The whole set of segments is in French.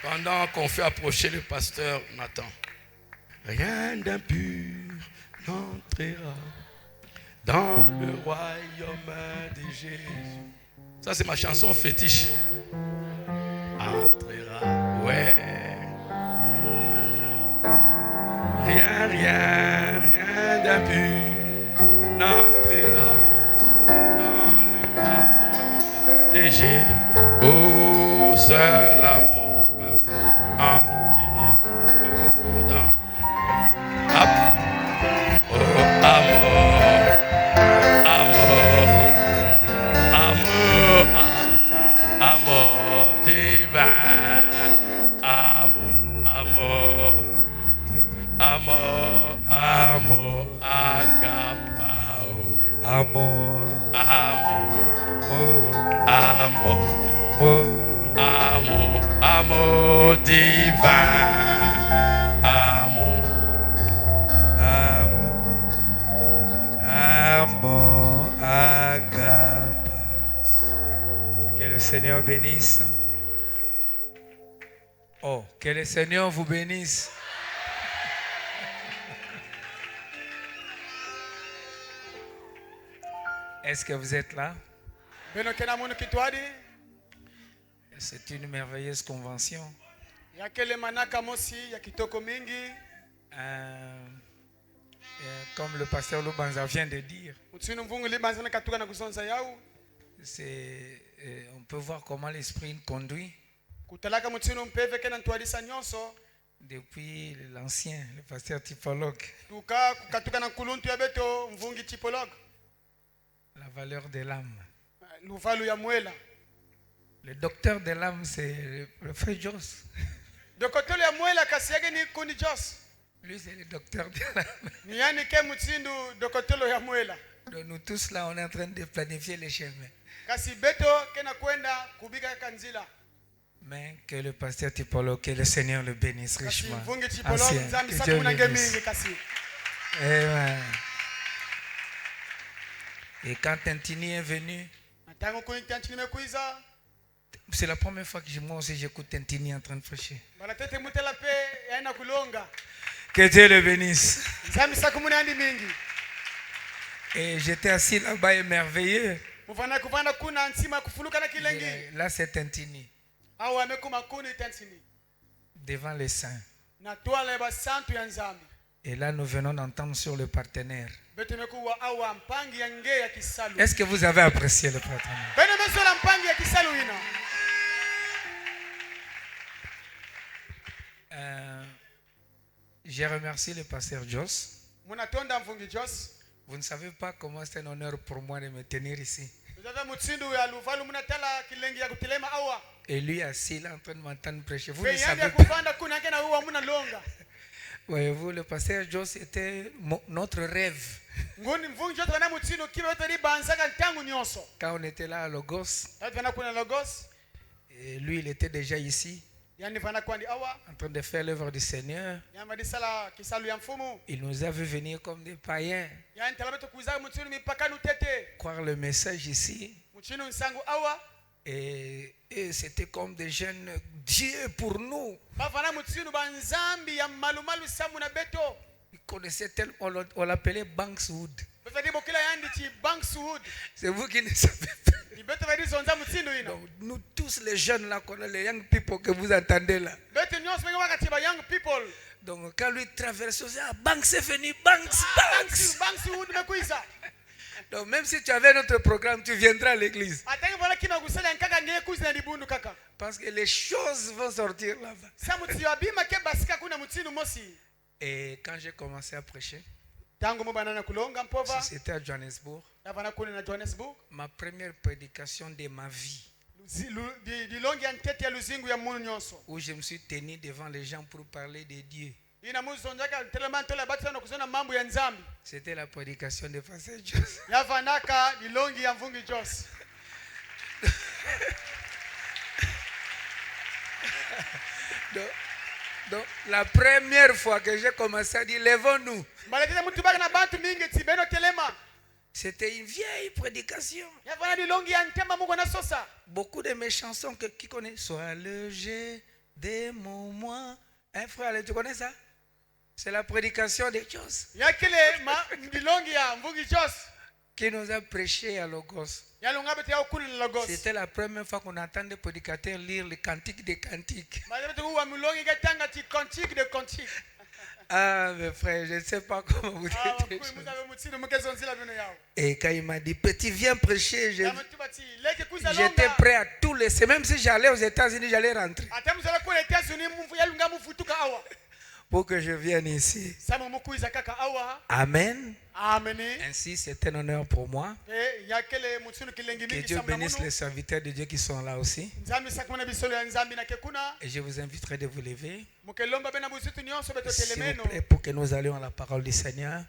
Pendant qu'on fait approcher le pasteur Nathan. Rien d'impur n'entrera dans le royaume de Jésus. Ça, c'est ma chanson fétiche. Entrera, ouais. Rien d'impur n'entrera dans le royaume de Jésus. Oh, seul amour entrera dans. Oh, amour, amour divin, amour, agapao, amour divin, amour agape. Que le Seigneur bénisse. Oh, que le Seigneur vous bénisse. Est-ce que vous êtes là? C'est une merveilleuse convention. Comme le pasteur Lubanza vient de dire, on peut voir comment l'esprit conduit depuis l'ancien, le pasteur typologue. La valeur de l'âme. Le docteur de l'âme, c'est le frère Joss. Lui, c'est le docteur de l'âme. Donc nous tous là, on est en train de planifier les chemins. Mais que le pasteur typologue, que le Seigneur le bénisse richement. Ancien, que Dieu le bénisse. Amen. Et quand Tintini est venu, c'est la première fois que moi aussi j'écoute Tintini en train de prêcher. Que Dieu le bénisse. Et j'étais assis là-bas émerveillé. Là c'est Tintini. Devant les saints. Et là nous venons d'entendre sur le partenaire. Est-ce que vous avez apprécié le partenaire? J'ai remercié le pasteur Joss. Vous ne savez pas comment c'est un honneur pour moi de me tenir ici. Et lui assis là en train de m'entendre prêcher. Vous ne savez pas. Voyez-vous, le pasteur Joss était notre rêve. Quand on était là à Logos, et lui il était déjà ici, en train de faire l'œuvre du Seigneur. Il nous a vu venir comme des païens, croire le message ici. Et c'était comme des jeunes dieux pour nous. Ils connaissaient tellement, on l'appelait Bankswood. C'est vous qui ne savez pas. Donc, nous tous les jeunes là, les young people que vous entendez là. Donc quand lui traverse, Banks est venu, Banks. Donc même si tu avais notre programme, tu viendras à l'église. Parce que les choses vont sortir là-bas. Et quand j'ai commencé à prêcher, c'était à Johannesburg, ma première prédication de ma vie, où je me suis tenu devant les gens pour parler de Dieu. C'était la prédication de pasteur Joss. Donc, la première fois que j'ai commencé à dire lèvons-nous, c'était une vieille prédication. Beaucoup de mes chansons qui connaissent. Sois leger des moments. Hein, frère, tu connais ça? C'est la prédication de Jos qui nous a prêché à Logos. C'était la première fois qu'on entend des prédicateurs lire les cantiques des cantiques. Ah, mes frères, je ne sais pas comment vous dites. Et quand il m'a dit, petit, viens prêcher, j'étais prêt à tout laisser. Même si j'allais aux États-Unis, j'allais rentrer. Pour que je vienne ici. Amen. Ainsi, c'est un honneur pour moi. Que Dieu bénisse les serviteurs de Dieu qui sont là aussi. Et je vous inviterai de vous lever. S'il vous plaît, pour que nous allions à la parole du Seigneur.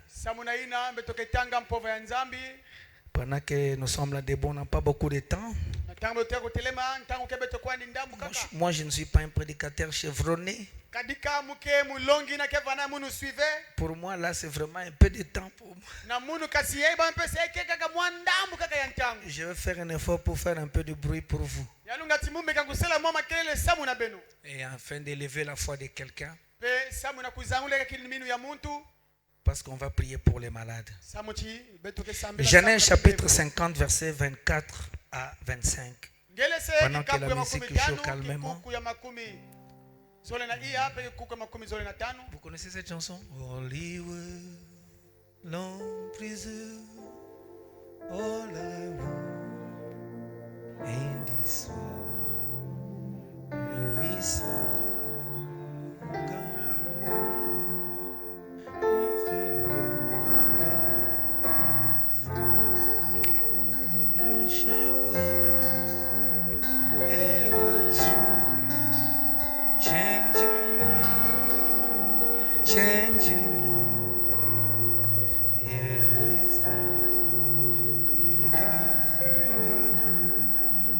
Pendant que nous sommes là debout, on n'a pas beaucoup de temps. Moi, je ne suis pas un prédicateur chevronné. Pour moi, là, c'est vraiment un peu de temps pour moi. Je vais faire un effort pour faire un peu de bruit pour vous. Et afin d'élever la foi de quelqu'un. Parce qu'on va prier pour les malades. Genèse chapitre 50, versets 24 à 25. Pendant que la musique joue calmement. Vous connaissez cette chanson? Hollywood, long prison, all I want in this world, there is changing you. Here is the God.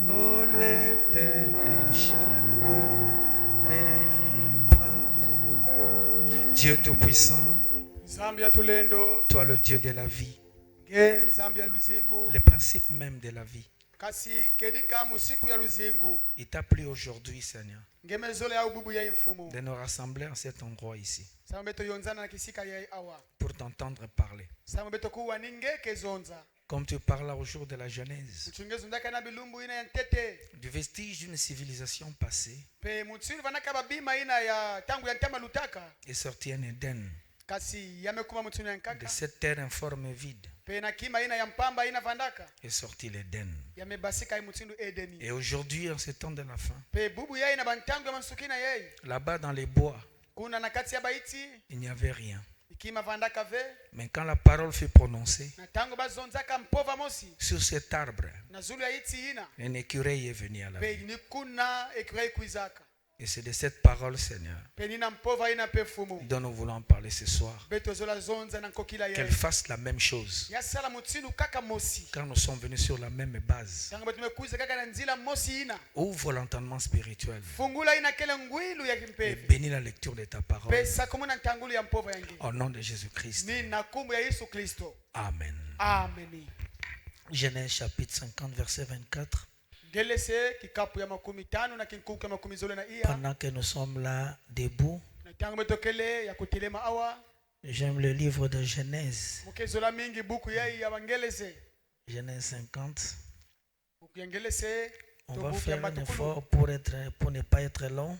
Oh, let the nation reign power. Dieu Tout-Puissant, toi le Dieu de la vie, le principe même de la vie. Il t'a plu aujourd'hui, Seigneur, de nous rassembler en cet endroit ici pour t'entendre parler. Comme tu parles au jour de la Genèse, du vestige d'une civilisation passée est sorti un Éden de cette terre informe et vide. Est sorti l'Éden. Et aujourd'hui, en ce temps de la fin, là-bas dans les bois, il n'y avait rien. Mais quand la parole fut prononcée sur cet arbre, un écureuil est venu à la vie. Et c'est de cette parole, Seigneur, dont nous voulons parler ce soir. Qu'elle fasse la même chose. Car nous sommes venus sur la même base. Ouvre l'entendement spirituel. Et bénis la lecture de ta parole. Au nom de Jésus-Christ. Amen. Genèse chapitre 50, verset 24. Pendant que nous sommes là debout, j'aime le livre de Genèse. Genèse 50. On va faire un effort pour ne pas être long.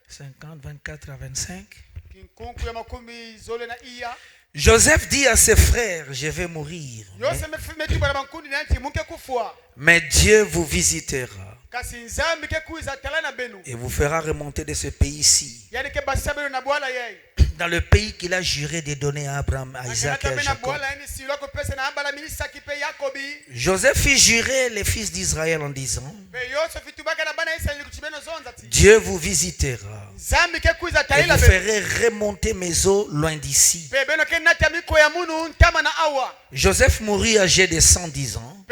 50, 24 à 25. Joseph dit à ses frères, je vais mourir. Mais Dieu vous visitera et vous fera remonter de ce pays-ci dans le pays qu'il a juré de donner à Abraham, à Isaac et à Jacob. Joseph fit jurer les fils d'Israël en disant, Dieu vous visitera et vous ferez remonter mes eaux loin d'ici. Joseph mourut âgé de 110 ans.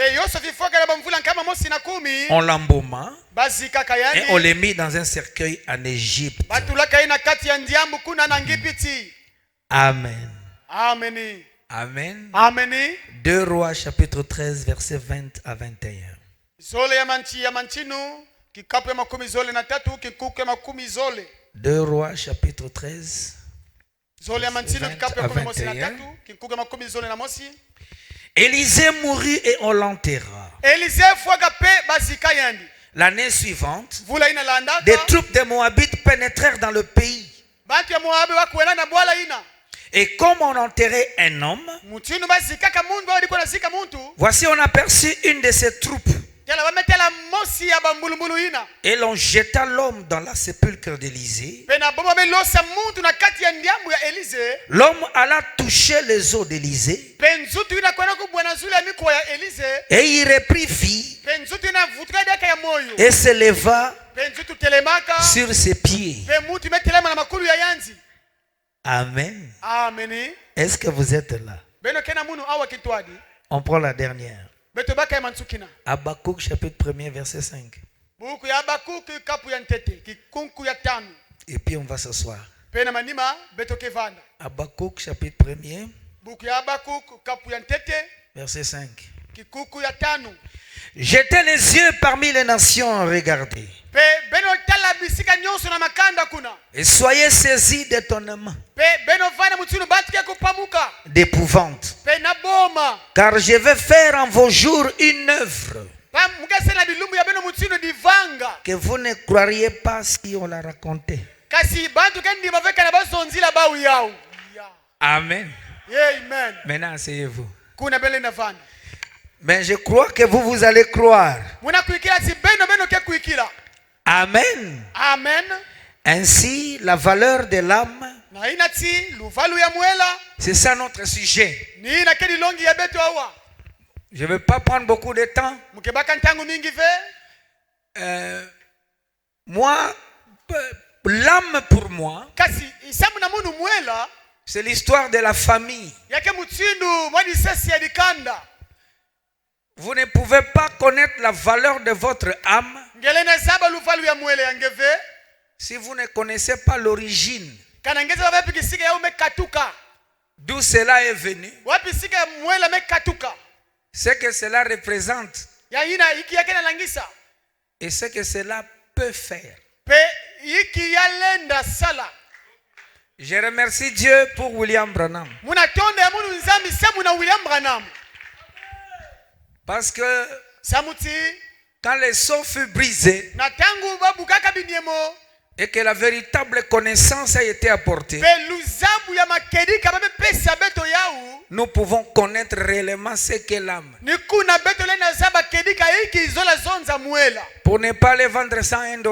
On l'embauma et on les mit dans un cercueil en Égypte. Amen. Amen. 2 Rois chapitre 13 verset 20 à 21. 2 Rois chapitre 13. Élisée mourut et on l'enterra. L'année suivante, des troupes de Moabites pénétrèrent dans le pays. Et comme on enterrait un homme, voici on aperçut une de ces troupes. Et l'on jeta l'homme dans la sépulcre d'Élisée. L'homme alla toucher les os d'Élisée. Et il reprit vie. Et se leva sur ses pieds. Amen. Est-ce que vous êtes là? On prend la dernière. Habakkuk chapitre 1er verset 5. Et puis on va s'asseoir. Habakkuk chapitre 1er verset 5. Jetez les yeux parmi les nations, regardez. Et soyez saisis d'étonnement, d'épouvante. Car je vais faire en vos jours une œuvre que vous ne croiriez pas si on la racontait. Amen. Maintenant, asseyez-vous. Mais je crois que vous allez croire. Amen. Ainsi, la valeur de l'âme, c'est ça notre sujet. Je ne vais pas prendre beaucoup de temps. Moi, l'âme pour moi, c'est l'histoire de la famille. Vous ne pouvez pas connaître la valeur de votre âme si vous ne connaissez pas l'origine. D'où cela est venu. Ce que cela représente. Et ce que cela peut faire. Je remercie Dieu pour William Branham. Parce que quand le sceau fut brisé et que la véritable connaissance a été apportée, nous pouvons connaître réellement ce qu'est l'âme. Pour ne pas les vendre ça à $1.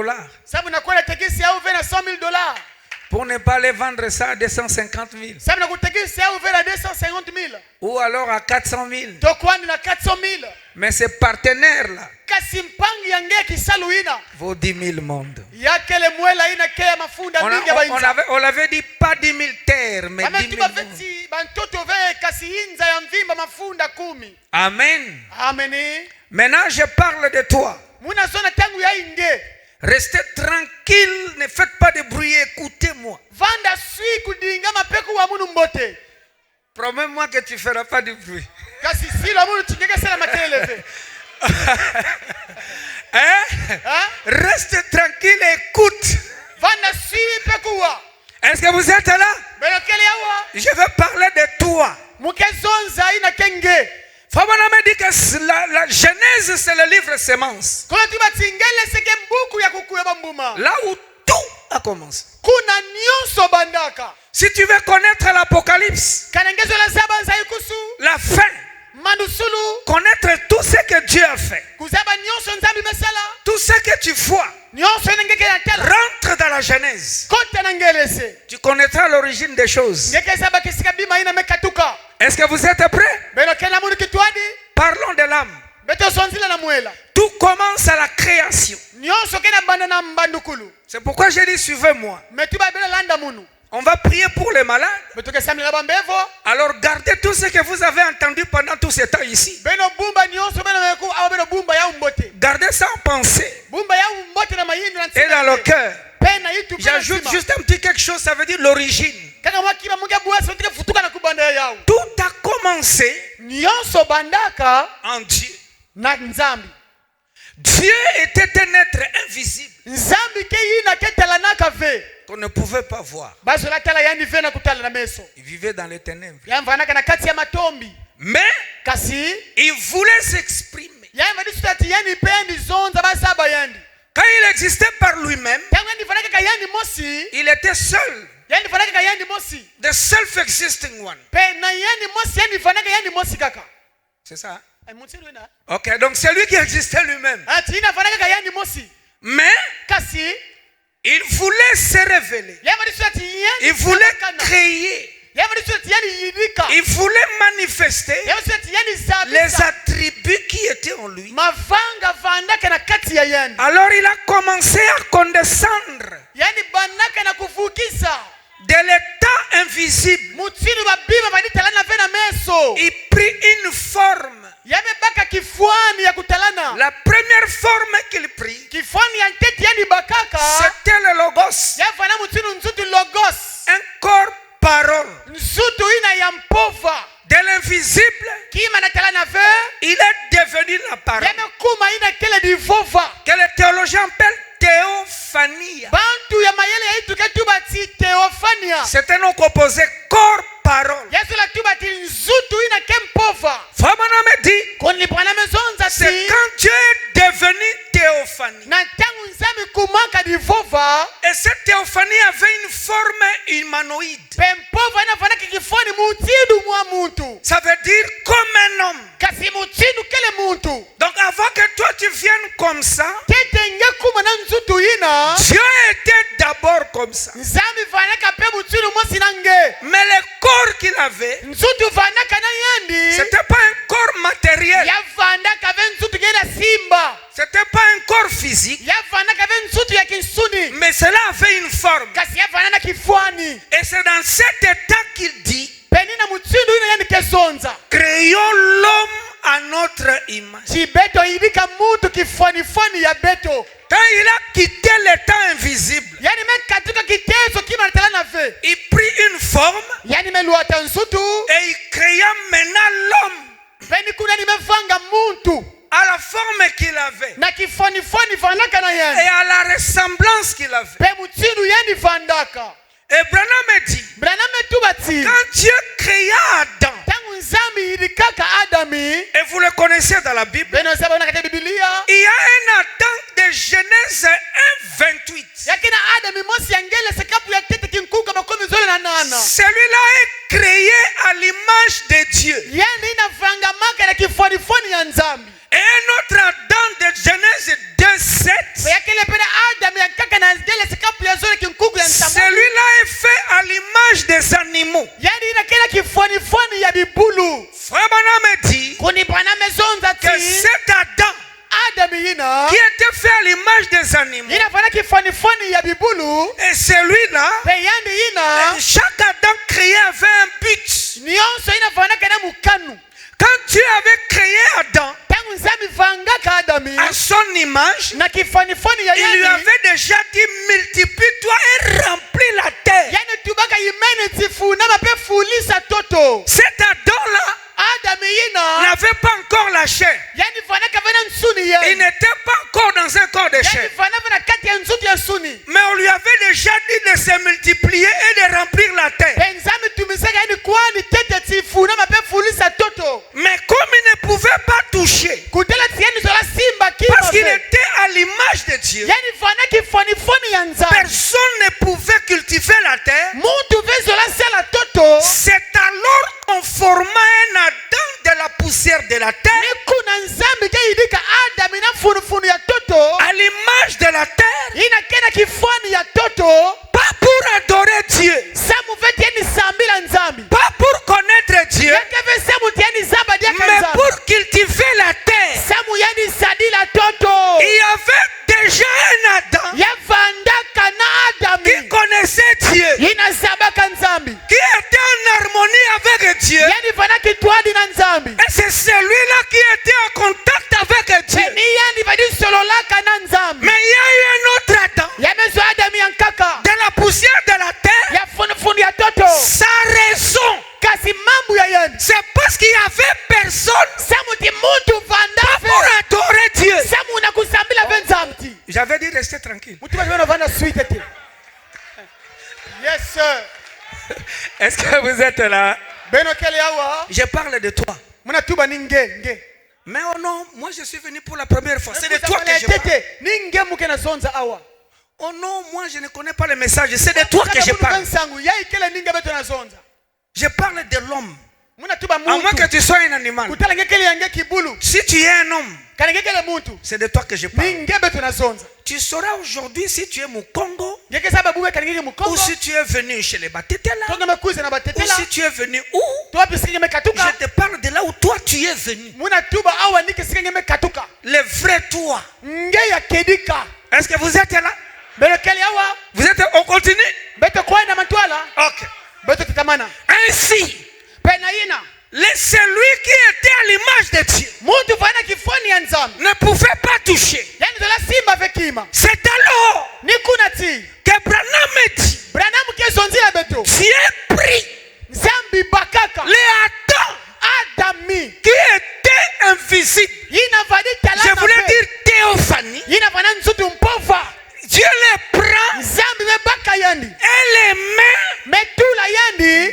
Pour ne pas les vendre ça à 250 000. Ou alors à 400 000. Mais ces partenaires-là vaut 10 000 mondes. On l'avait dit pas 10 000 terres, mais 10 000 mondes. Amen. Maintenant, je parle de toi. Restez tranquille, ne faites pas de bruit, écoutez-moi. Promets-moi que tu ne feras pas de bruit. Reste tranquille et écoute. Est-ce que vous êtes là? Je veux parler de toi. Fabana me dit que la Genèse, c'est le livre Semences. Là où tout a commencé. Si tu veux connaître l'Apocalypse, la fin, connaître tout ce que Dieu a fait, tout ce que tu vois, rentre dans la Genèse. Tu connaîtras l'origine des choses. Est-ce que vous êtes prêts? Parlons de l'âme. Tout commence à la création. C'est pourquoi j'ai dit suivez-moi. On va prier pour les malades. Alors gardez tout ce que vous avez entendu pendant tout ce temps ici. Gardez ça en pensée et dans le cœur. J'ajoute juste un petit quelque chose, ça veut dire l'origine. Tout a commencé en Dieu. Dieu était un être invisible qu'on ne pouvait pas voir. Il vivait dans les ténèbres. Mais il voulait s'exprimer. Quand il existait par lui-même, il était seul. The self-existing one. C'est ça? Ok, donc c'est lui qui existait lui-même. Mais il voulait se révéler. Il voulait créer. Il voulait manifester les attributs qui étaient en lui. Alors il a commencé à condescendre de l'état invisible. Il prit une forme. La première forme qu'il prit, c'était le logos. Un corps parole. De l'invisible, il est devenu la parole. Que les théologiens appellent théophanie. C'est un nom composé corps parole. Frère me dit, c'est quand Dieu est devenu théophanie. Et cette théophanie avait une forme humanoïde. Ça veut dire comme un homme. Donc avant que toi tu viennes comme ça, Dieu était d'abord comme ça. Mais le corps qu'il avait, c'était pas un corps matériel. C'était pas un corps physique. Mais cela avait une forme. Et c'est dans cet état qu'il dit, créons l'homme à notre image. Quand il a quitté l'état invisible, il prit une forme et il créa maintenant l'homme à la forme qu'il avait et à la ressemblance qu'il avait. Et Branham dit, quand Dieu créa Adam, et vous le connaissez dans la Bible, il y a un Adam de Genèse 1:28. Celui-là est créé à l'image de Dieu. Et un autre Adam de Genèse 2:7. Celui-là est fait à l'image des animaux. Frère Branham dit que cet Adam qui était fait à l'image des animaux, et celui-là, chaque Adam créé avait un but. Quand Dieu avait créé Adam à son image, il lui avait déjà dit multiplie-toi et remplis la terre. Cet Adam-là n'avait pas encore la chair. Il n'était pas encore dans un corps de chair. Mais on lui avait déjà dit de se multiplier et de remplir la terre. Mais comme il ne pouvait pas toucher, parce qu'il était à l'image de Dieu, personne ne pouvait cultiver la terre. C'est alors qu'on forma un Adam de la poussière de la terre, à l'image de la terre, pas pour adorer Dieu, pas pour connaître Dieu, mais pour cultiver la terre. Il y avait déjà un Adam qui connaissait Dieu, qui était en harmonie avec Dieu, et c'est celui-là qui était en contact avec Dieu. Mais il y a eu un autre Adam de la poussière de la terre. Sa raison, c'est parce qu'il n'y avait personne pas pour adorer Dieu, J'avais dit rester tranquille. Yes, sir. Est-ce que vous êtes là? Je parle de toi. Mais oh non, moi je suis venu pour la première fois. C'est de toi que je parle. Oh non, moi je ne connais pas le message. C'est de toi que je parle. Je parle de l'homme. À moins que tu sois un animal. Si tu es un homme, c'est de toi que je parle. Tu sauras aujourd'hui si tu es Mukongo, ou si tu es venu chez les Batetela, ou si tu es venu où. Je te parle de là où toi tu es venu. Le vrai toi. Est-ce que vous êtes là? Vous êtes, on continue? Ok. Ainsi, celui qui était à l'image de Dieu ne pouvait pas toucher. C'est alors que Branham dit, Dieu prit les Adam qui était invisible. Je voulais dire théophanie. Dieu les prend et les met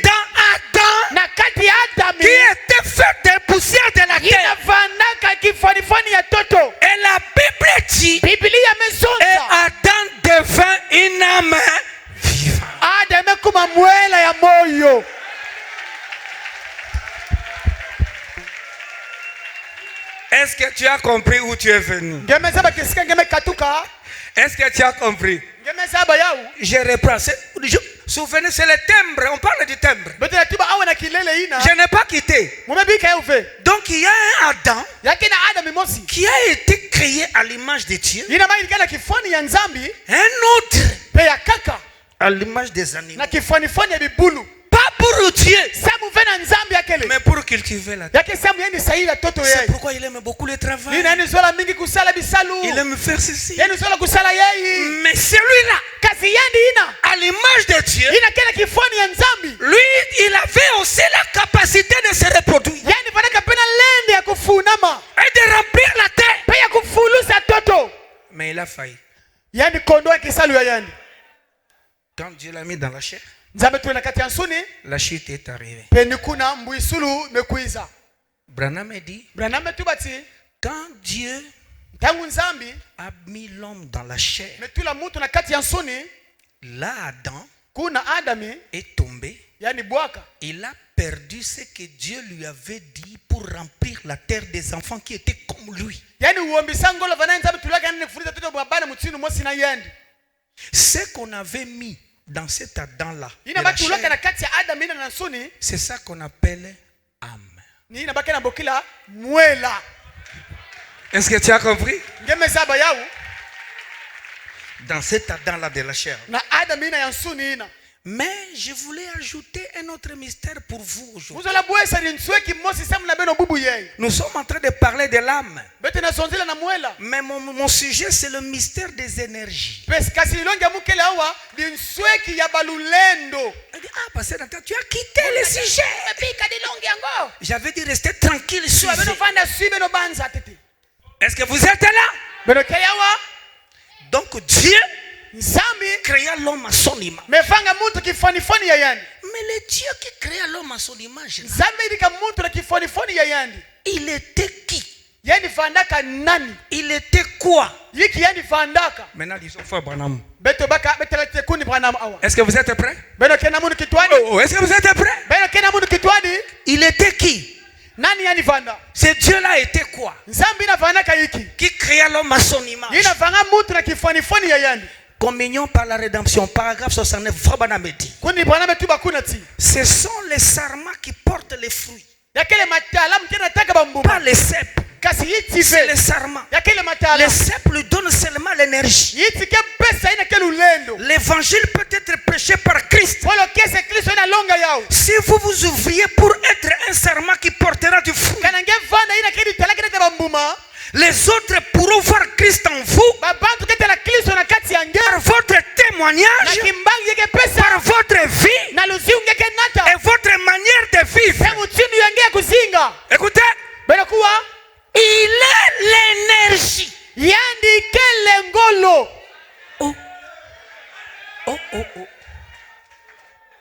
dans Adam qui était fait de poussière de la terre. Et la Bible dit, et Adam devint une âme vivante. Est-ce que tu as compris où tu es venu? Est-ce que tu as compris? Je reprends. Souvenez, c'est le timbre. On parle du timbre. Je n'ai pas quitté. Donc il y a un Adam qui a été créé à l'image de Dieu. Un autre à l'image des animaux. Pas pour Dieu, mais pour cultiver la terre. C'est pourquoi il aime beaucoup le travail. Il aime faire ceci. Mais celui-là, à l'image de Dieu, lui, il avait aussi la capacité de se reproduire et de remplir la terre. Mais il a failli. Quand Dieu l'a mis dans la chair, la chute est arrivée. Branham dit, quand Dieu a mis l'homme dans la chair, là Adam est tombé. Il a perdu ce que Dieu lui avait dit pour remplir la terre des enfants qui étaient comme lui. Ce qu'on avait mis dans cet Adam-là, c'est ça qu'on appelle âme. Est-ce que tu as compris? Dans cet Adam-là de la chair. Mais je voulais ajouter un autre mystère pour vous aujourd'hui. Nous sommes en train de parler de l'âme. Mais mon sujet, c'est le mystère des énergies. Ah, parce que tu as quitté le sujet. J'avais dit rester tranquille. Est-ce que vous êtes là? Donc Dieu créa l'homme à son image. Mais le Dieu qui créa l'homme à son image, il était qui? Il était quoi? Maintenant, disons frère Branham. Est-ce que vous êtes prêts? Oh, est-ce que vous êtes prêts? Il était qui? Ce Dieu-là était quoi? Qui créa l'homme à son image. Communion par la rédemption, paragraphe 69, Frère Branham dit. Ce sont les sarments qui portent les fruits. Pas les cèpes. C'est les sarments. Les cèpes lui donnent seulement l'énergie. L'évangile peut être prêché par Christ. Si vous vous ouvriez pour être un sarment qui portera du fruit, les autres pourront voir Christ en vous par votre témoignage, par votre vie et votre manière de vivre. Écoutez, il est l'énergie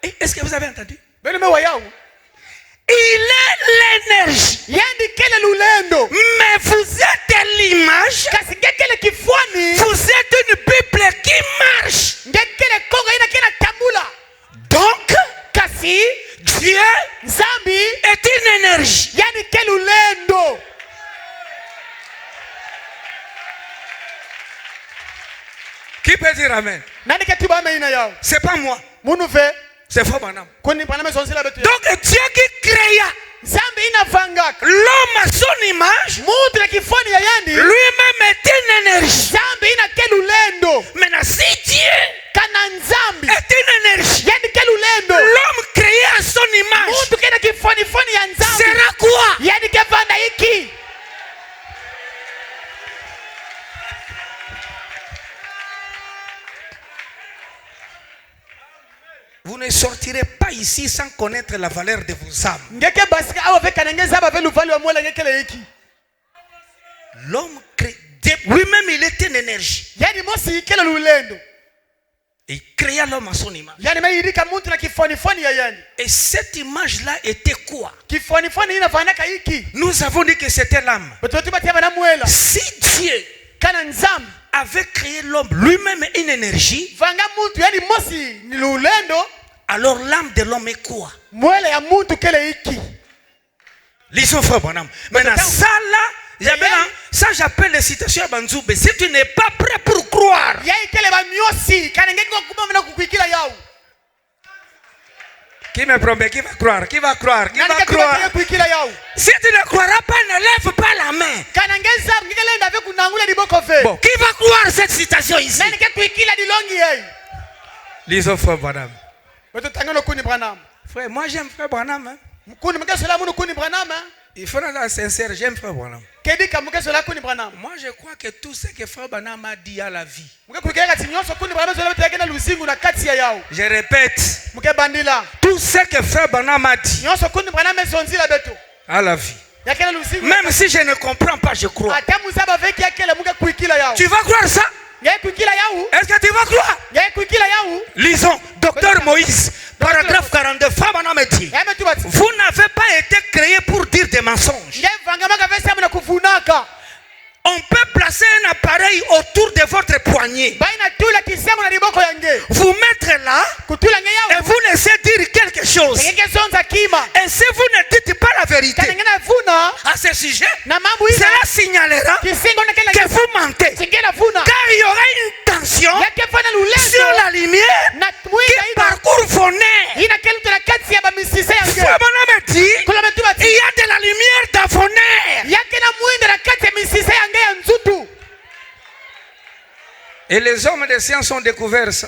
Est-ce que vous avez entendu? Il est l'énergie. Mais vous êtes l'image. Vous êtes une Bible qui marche. Donc, Dieu est une énergie. Qui peut dire amen? C'est pas moi. C'est Frère Branham. Donc Dieu qui créa l'homme à son image, lui-même est une énergie. Maintenant si Dieu est une énergie, l'homme créé à son image sera quoi? Vous ne sortirez pas ici sans connaître la valeur de vos âmes. L'homme crée, lui-même il est une énergie. Et il créa l'homme à son image. Et cette image-là était quoi? Nous avons dit que c'était l'âme. Si Dieu avait créé l'homme lui-même une énergie, alors l'âme de l'homme est quoi? Lisons Frère Branham. Maintenant ça là, ça j'appelle les citations à Banzoube. Si tu n'es pas prêt pour croire, qui me promet, qui va croire, qui va croire, qui va croire. Si tu ne croiras pas, ne lève pas la main. Bon, qui va croire cette citation ici? Lisons Frère Branham. Frère, moi j'aime Frère Branham. Hein? Il faut être sincère, j'aime Frère Branham. Moi je crois que tout ce que Frère Branham a dit à la vie. Je répète, tout ce que Frère Branham a dit à la vie. Même si je ne comprends pas, je crois. Tu vas croire ça? Est-ce que tu vas croire? Lisons Docteur Moïse, paragraphe 42. Frère Branham dit, vous n'avez pas été créé pour dire des mensonges. On peut placer un appareil autour de votre poignet, vous mettre là et vous laisser dire quelque chose. Et si vous ne dites pas la vérité à ce sujet, cela signalera que vous mentez. Car il y aura une tension sur la lumière qui parcourt vos nerfs. Frère Branham dit, il y a de la lumière dans vos nerfs. Et les hommes de science ont découvert ça.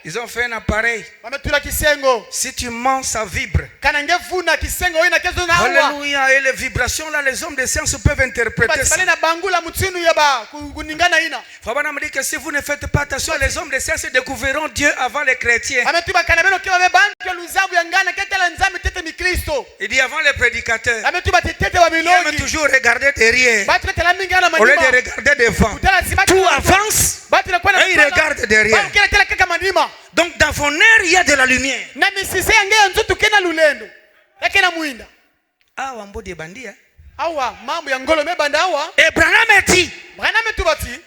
Ils ont fait un appareil. Si tu mens, ça vibre. Alléluia. Et les vibrations là, les hommes de science peuvent interpréter ça. Frère me dit que si vous ne faites pas attention, les hommes de science découvriront Dieu avant les chrétiens. Il dit avant les prédicateurs. Ils aiment toujours regarder derrière au lieu de regarder devant. Tout avance et il regarde derrière. Donc dans vos nerfs il y a de la lumière. Et Branham dit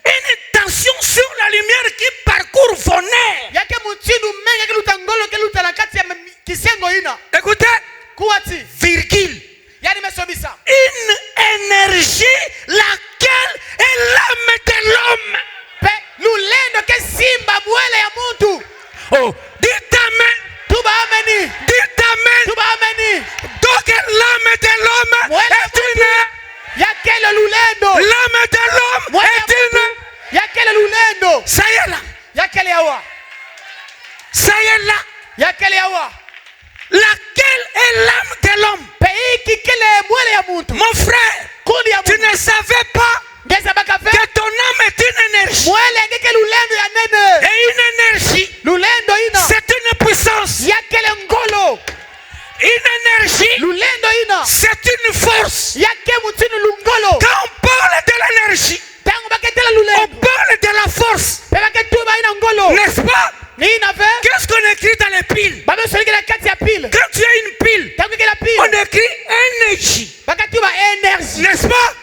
une tension sur la lumière qui parcourt vos nerfs. Écoutez, virgule. Une énergie laquelle est l'âme de l'homme. Oh, dites amen. Dites amen. Donc l'âme de l'homme est une. L'âme de l'homme est une. Ça y est là. Ça y est là. Laquelle est l'âme de l'homme? Mon frère, tu ne savais pas que ton âme est une énergie. Et une énergie, c'est une puissance. Une énergie, c'est une force. Quand on parle de l'énergie, on parle de la force. N'est-ce pas? Qu'est-ce qu'on écrit dans les piles? Quand tu as une pile, on écrit énergie. N'est-ce pas?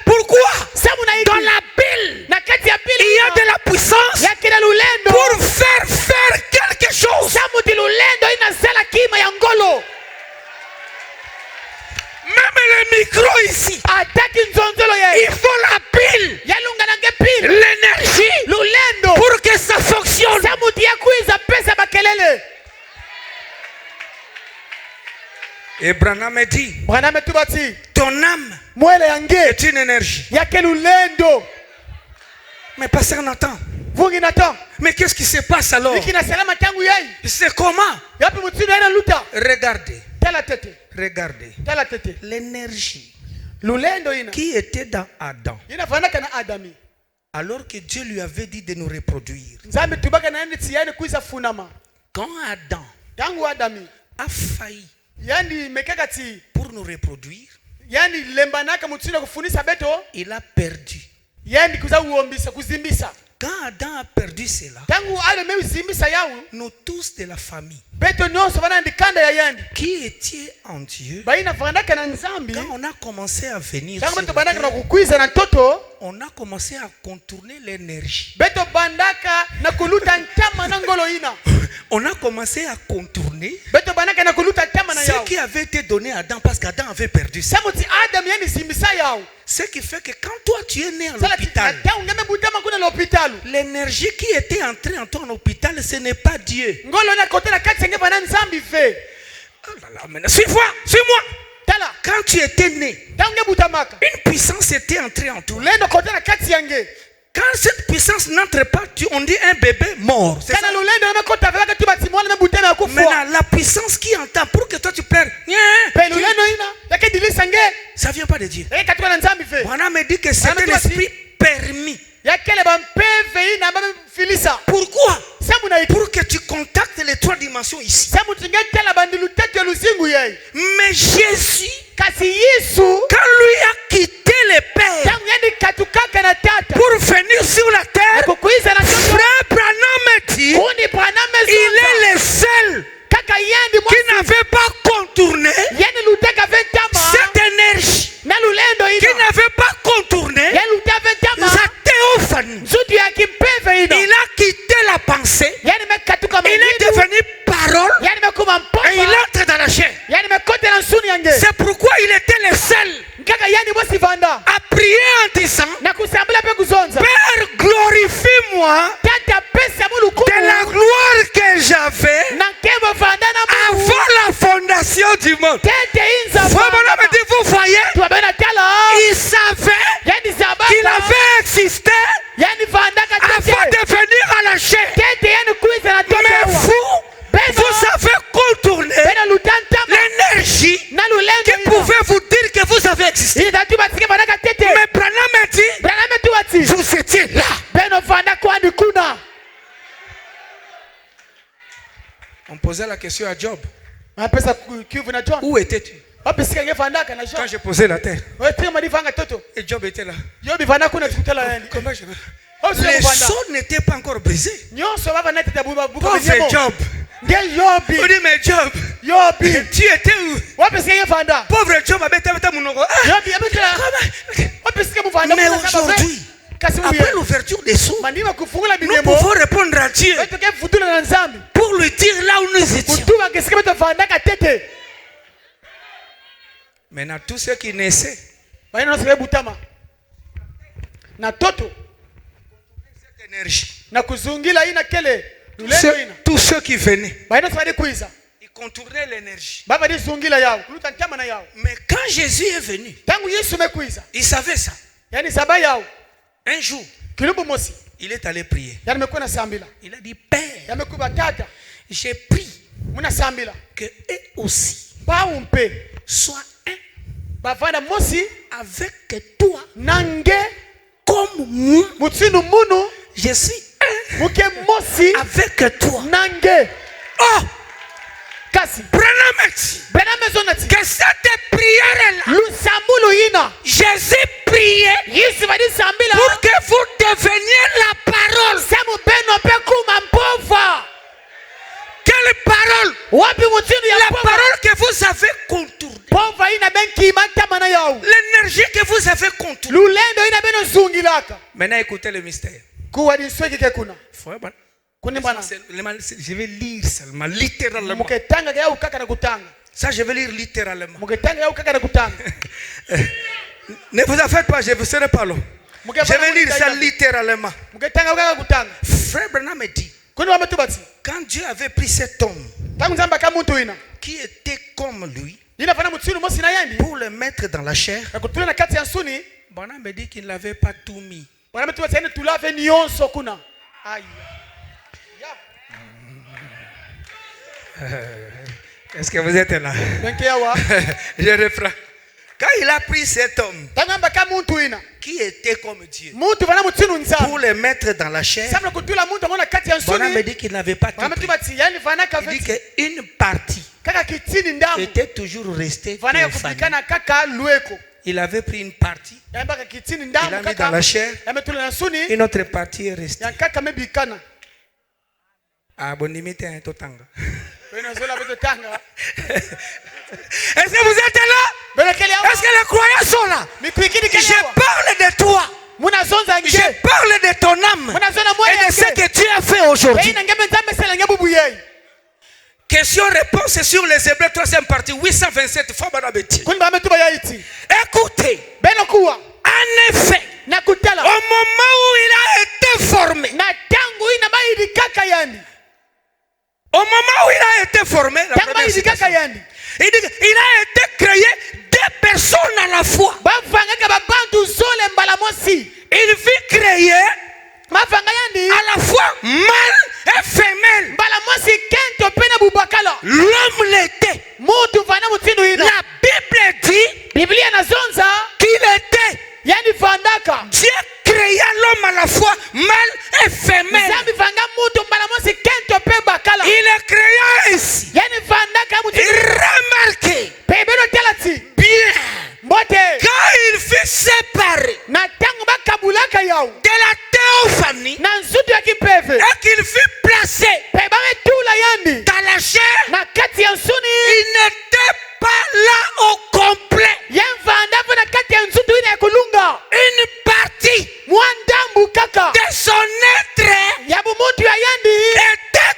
Pourquoi? Dans la pile, il y a de la puissance pour faire quelque chose. Même le micro ici, il faut la pile, l'énergie pour que ça fonctionne. Et Branham dit, ton âme est une énergie. Mais pasteur Nathan, mais qu'est-ce qui se passe alors? C'est comment? Regardez l'énergie qui était dans Adam, alors que Dieu lui avait dit de nous reproduire. Quand Adam a failli pour nous reproduire, il a perdu. Quand Adam a perdu cela, nous tous de la famille qui étions en Dieu, quand on a commencé à venir sur la terre, on a commencé à contourner l'énergie. On a commencé à contourner ce qui avait été donné à Adam parce qu'Adam avait perdu ça. Ce qui fait que quand toi tu es né à l'hôpital, l'énergie qui était entrée en toi en hôpital, ce n'est pas Dieu. Oh là là, maintenant, suis-moi. Quand tu étais né, une puissance était entrée en toi. Quand cette puissance n'entre pas, on dit un bébé mort. Maintenant, la puissance qui entend pour que toi tu pleures, ça ne vient pas de Dieu. On me dit que c'est un esprit permis. Pourquoi? Pour que tu contactes les 3 dimensions ici. Mais Jésus, quand lui a quitté le Père pour venir sur la terre, Frère Branham dit, il est le seul qui n'avait pas contourné cette énergie, qui n'avait pas contourné sa théophanie. Il a quitté la pensée, il est devenu parole et il entre dans la chair. C'est pourquoi il était le seul à prier en disant, Père, glorifie-moi de la gloire que j'avais avant la fondation du monde. Vraiment, vous voyez, il savait qu'il avait existé avant de venir à la chair. Mais vous avez contourné l'énergie qui pouvait vous dire que vous avez existé. Mais Branham dit, vous étiez là. On posait la question à Job. Où étais-tu quand j'ai posé la terre? Et Job était là. Comment je... Les choses n'étaient pas encore brisées. Pauvre Job. On dit, mais Job, tu étais où? Pauvre Job, mais aujourd'hui, après l'ouverture des sceaux, nous pouvons répondre à Dieu pour lui dire là où nous étions. Maintenant, tous ceux qui naissaient, cette énergie, tous ceux qui venaient, ils contournaient l'énergie. Mais quand Jésus est venu, il savait ça. Un jour, il est allé prier. Il a dit, Père, j'ai prié que eux aussi soient un avec toi comme moi. Je suis un avec toi. Oh! Que cette prière-là, Jésus priait pour que vous deveniez la parole. avez contourné. Lulendo ina beno zungilaka. Maintenant écoutez le mystère. Kuwa disweki kekuna. Je vais lire seulement, littéralement. Ça, je vais lire littéralement. Ne vous en faites pas, je ne serai pas long. Je vais lire ça littéralement. Frère Branham me dit, quand Dieu avait pris cet homme qui était comme lui pour le mettre dans la chair, Branham me dit qu'il n'avait pas tout mis. Est-ce que vous êtes là? Je reprends. Quand il a pris cet homme qui était comme Dieu pour le mettre dans la chair, Branham me dit qu'il n'avait pas tout pris. Il dit qu'une partie était toujours restée théophanie. Il avait pris une partie, il l'a mis dans la chair, une autre partie est restée. Ah, bon, limite un totanga. Est-ce que vous êtes là? Est-ce que les croyants sont là? Je parle de toi. Je parle de ton âme et de ce que tu as fait aujourd'hui. Question-réponse sur les Hébreux 3e partie 827. Écoutez. En effet, au moment où il a été formé, au moment où il a été formé, il a été créé deux personnes à la fois. Il fut créé à la fois mâle et femelle. L'homme l'était. La Bible dit qu'il était. Dieu créa l'homme à la fois mâle et femelle. Il est créé ainsi. Remarquez bien. Quand il fut séparé de la théophanie et qu'il fut placé dans la chair, il n'était pas là au complet. Une partie de son être était toujours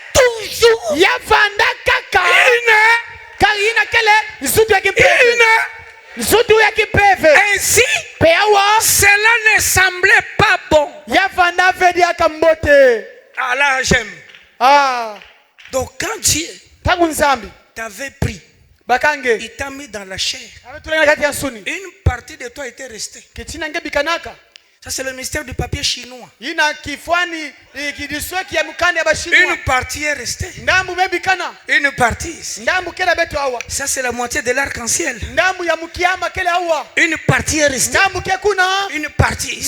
ainsi, cela ne semblait pas bon. Ah là, j'aime. Donc quand Dieu t'avait pris, il t'a mis dans la chair, une partie de toi était restée. Ça, c'est le mystère du papier chinois. Une partie est restée. Une partie. Ça, c'est la moitié de l'arc-en-ciel. Une partie est restée. Une partie.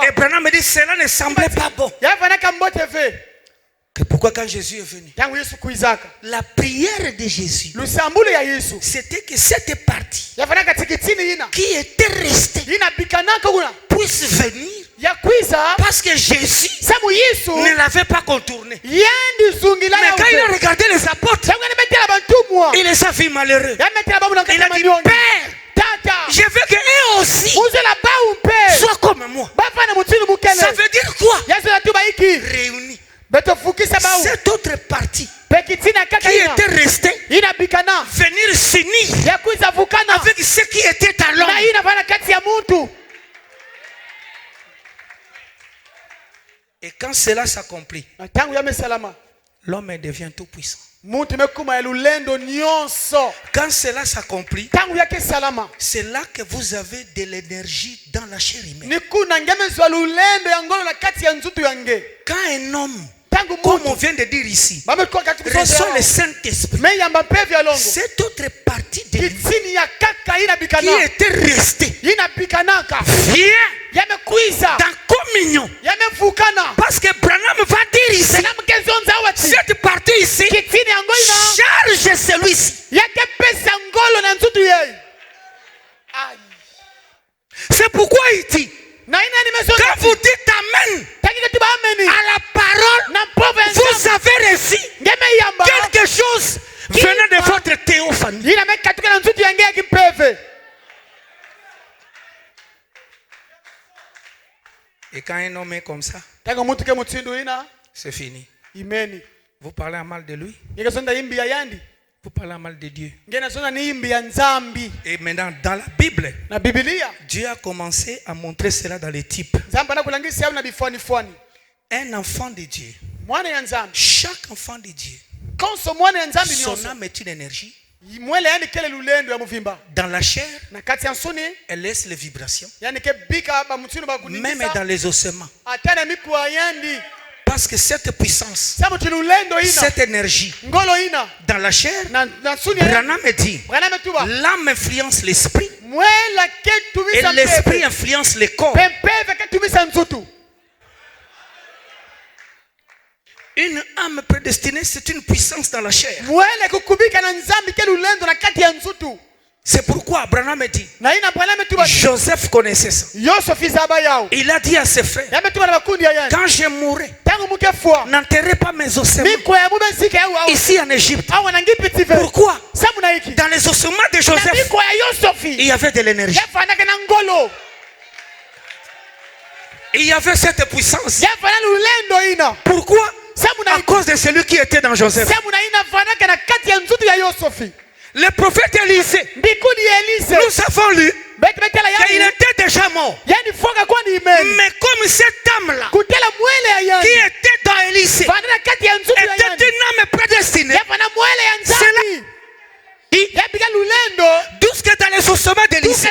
Et Branham me dit, cela ne semblait pas bon. Pourquoi quand Jésus est venu, la prière de Jésus, c'était que cette partie qui était restée puisse venir, parce que Jésus ne l'avait pas contourné. Mais quand il a regardé les apôtres, il les a vus malheureux. Il a dit, Père, je veux qu'eux aussi soient comme moi. Ça veut dire quoi? Réunis. Cette autre partie qui était restée venir s'unir avec ce qui était à l'homme. Et quand cela s'accomplit, l'homme devient tout puissant. Quand cela s'accomplit, c'est là que vous avez de l'énergie dans la chair humaine. Quand un homme, comme on vient de dire ici, reçoit le Saint-Esprit, cette autre partie de lui qui était restée vient dans communion. Parce que Branham va dire ici, cette partie ici charge celui-ci. C'est pourquoi il dit, quand vous dites Amen à la parole, vous avez reçu quelque chose venant de votre théophanie. Et quand un homme est comme ça, c'est fini. Vous parlez mal de lui. Vous parlez mal de Dieu. Et maintenant, dans la Bible, Dieu a commencé à montrer cela dans les types. Un enfant de Dieu. Chaque enfant de Dieu. Son âme est une énergie. Dans la chair, elle laisse les vibrations. Même dans les ossements. Parce que cette puissance, cette énergie, dans la chair, Branham dit, l'âme influence l'esprit et l'esprit influence le corps. Une âme prédestinée, c'est une puissance dans la chair. C'est pourquoi Branham dit, Joseph connaissait ça. Il a dit à ses frères, quand je mourrai, n'enterrez pas mes ossements ici en Égypte. Pourquoi? Dans les ossements de Joseph, il y avait de l'énergie. Il y avait cette puissance. Pourquoi? À cause de celui qui était dans Joseph. Le prophète Élisée, nous avons lu qu'il était déjà mort. Mais comme cette âme-là qui était dans Élisée était une âme prédestinée, jusque dans les ossements d'Élisée.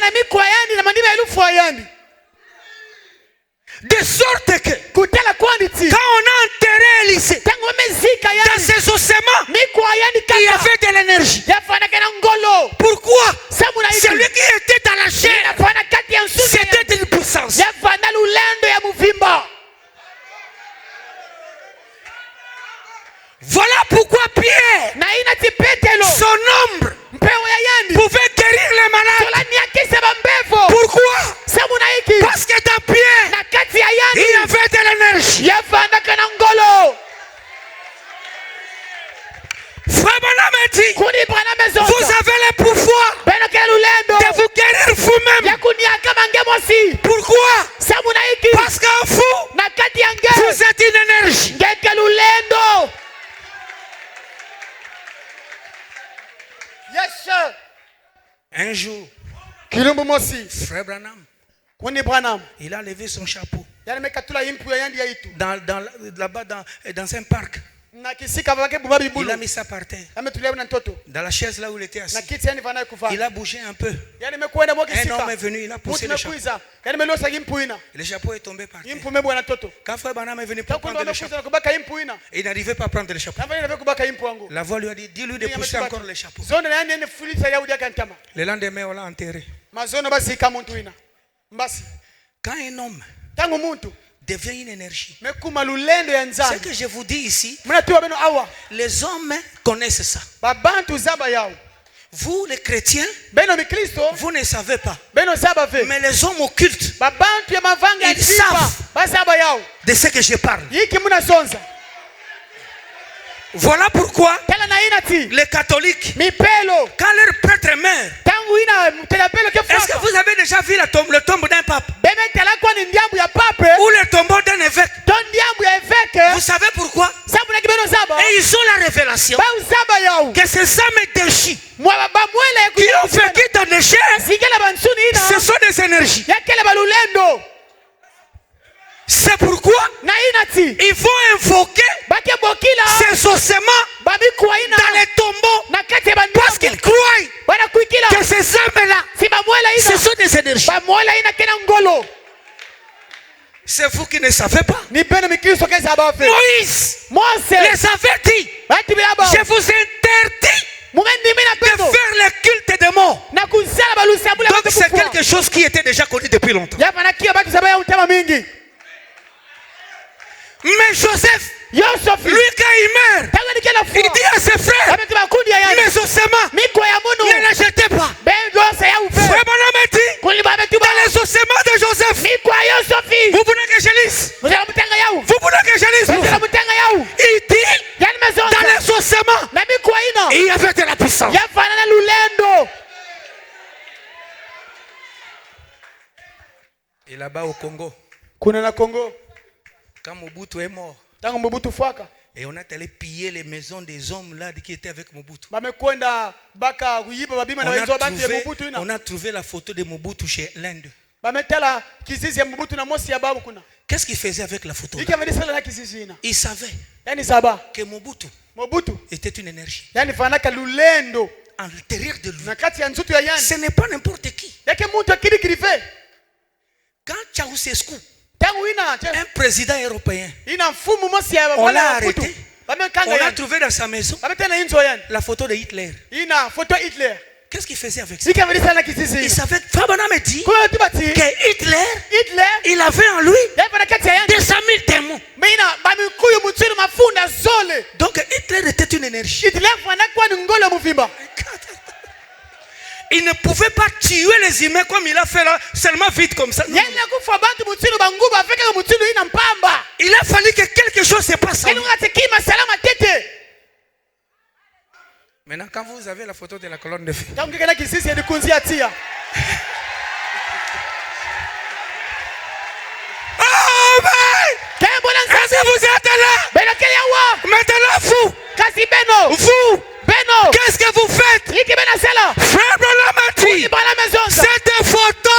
De sorte que quand on a enterré Élisée dans ses ossements, il y avait de l'énergie. Pourquoi? Celui qui était dans la chair, c'était une puissance. Voilà pourquoi Pierre, son ombre, pouvait guérir les malades. Pourquoi? Parce que dans Pierre, il y avait de l'énergie. Frère Branham dit, vous avez le pouvoir de vous guérir vous-même. Pourquoi? Parce qu'en vous, vous êtes une énergie. Un jour, frère Branham, il a levé son chapeau là-bas dans un parc. Il a mis ça par terre. Dans la chaise là où il était assis. Il a bougé un peu. Un homme est venu, il a poussé le chapeau. Le chapeau est tombé par terre. Quand frère Branham est venu pour prendre le chapeau, il n'arrivait pas à prendre le chapeau. La voix lui a dit, dis-lui de pousser encore le chapeau. Le lendemain, on l'a enterré. Quand un homme devient une énergie, ce que je vous dis ici, les hommes connaissent ça. Vous les chrétiens, vous ne savez pas. Mais les hommes occultes, ils savent de ce que je parle. Voilà pourquoi les catholiques, quand leur prêtre meurt, est-ce que vous avez déjà vu le tombeau d'un pape ou le tombeau d'un évêque? Vous savez pourquoi? Et ils ont la révélation que ces âmes déchues qui ont vécu dans les chairs, ce sont des énergies. C'est pourquoi ils vont invoquer ces ossements dans les tombeaux parce qu'ils croient que ces âmes-là, ce sont des énergies. C'est vous qui ne savez pas. Moïse les avait dit, je vous interdis de faire le culte des morts. Donc c'est quelque chose qui était déjà connu depuis longtemps. Mais Joseph, lui quand il meurt, il dit à ses frères, mes ossements, ne les jetez pas. Frère Branham dit, dans les ossements de Joseph, vous voulez que je lise? Vous voulez que je lise? Il dit, dans les ossements, il y avait de la puissance. Et là-bas au Congo, kuna na Congo quand Mobutu est mort tangu Mobutu faka et on a allé piller les maisons des hommes là qui étaient avec Mobutu. Bamekwenda baka kuyiba babima na wenzo bantu ya Mobutu ina. On a trouvé la photo de Mobutu chez l'Inde. Bametela kizizi ya Mobutu na mosi ya babu kuna. Qu'est-ce qu'il faisait avec la photo? Il savait que Mobutu était une énergie. À l'intérieur de lui. Ce n'est pas n'importe qui. Quand Ceausescu, un président européen, on l'a arrêté. On a trouvé dans sa maison la photo de Hitler. Qu'est-ce qu'il faisait avec ça? Il savait que Fabana me dit que Hitler, il avait en lui 200 000 démons. Donc Hitler était une énergie. Il ne pouvait pas tuer les humains comme il a fait là, seulement vite comme ça. Non. Il a fallu que quelque chose se passe. Maintenant, quand vous avez la photo de la colonne de feu, oh ben, est-ce que vous êtes là? Maintenant, vous, qu'est-ce que vous faites? Frère Branham, cette photo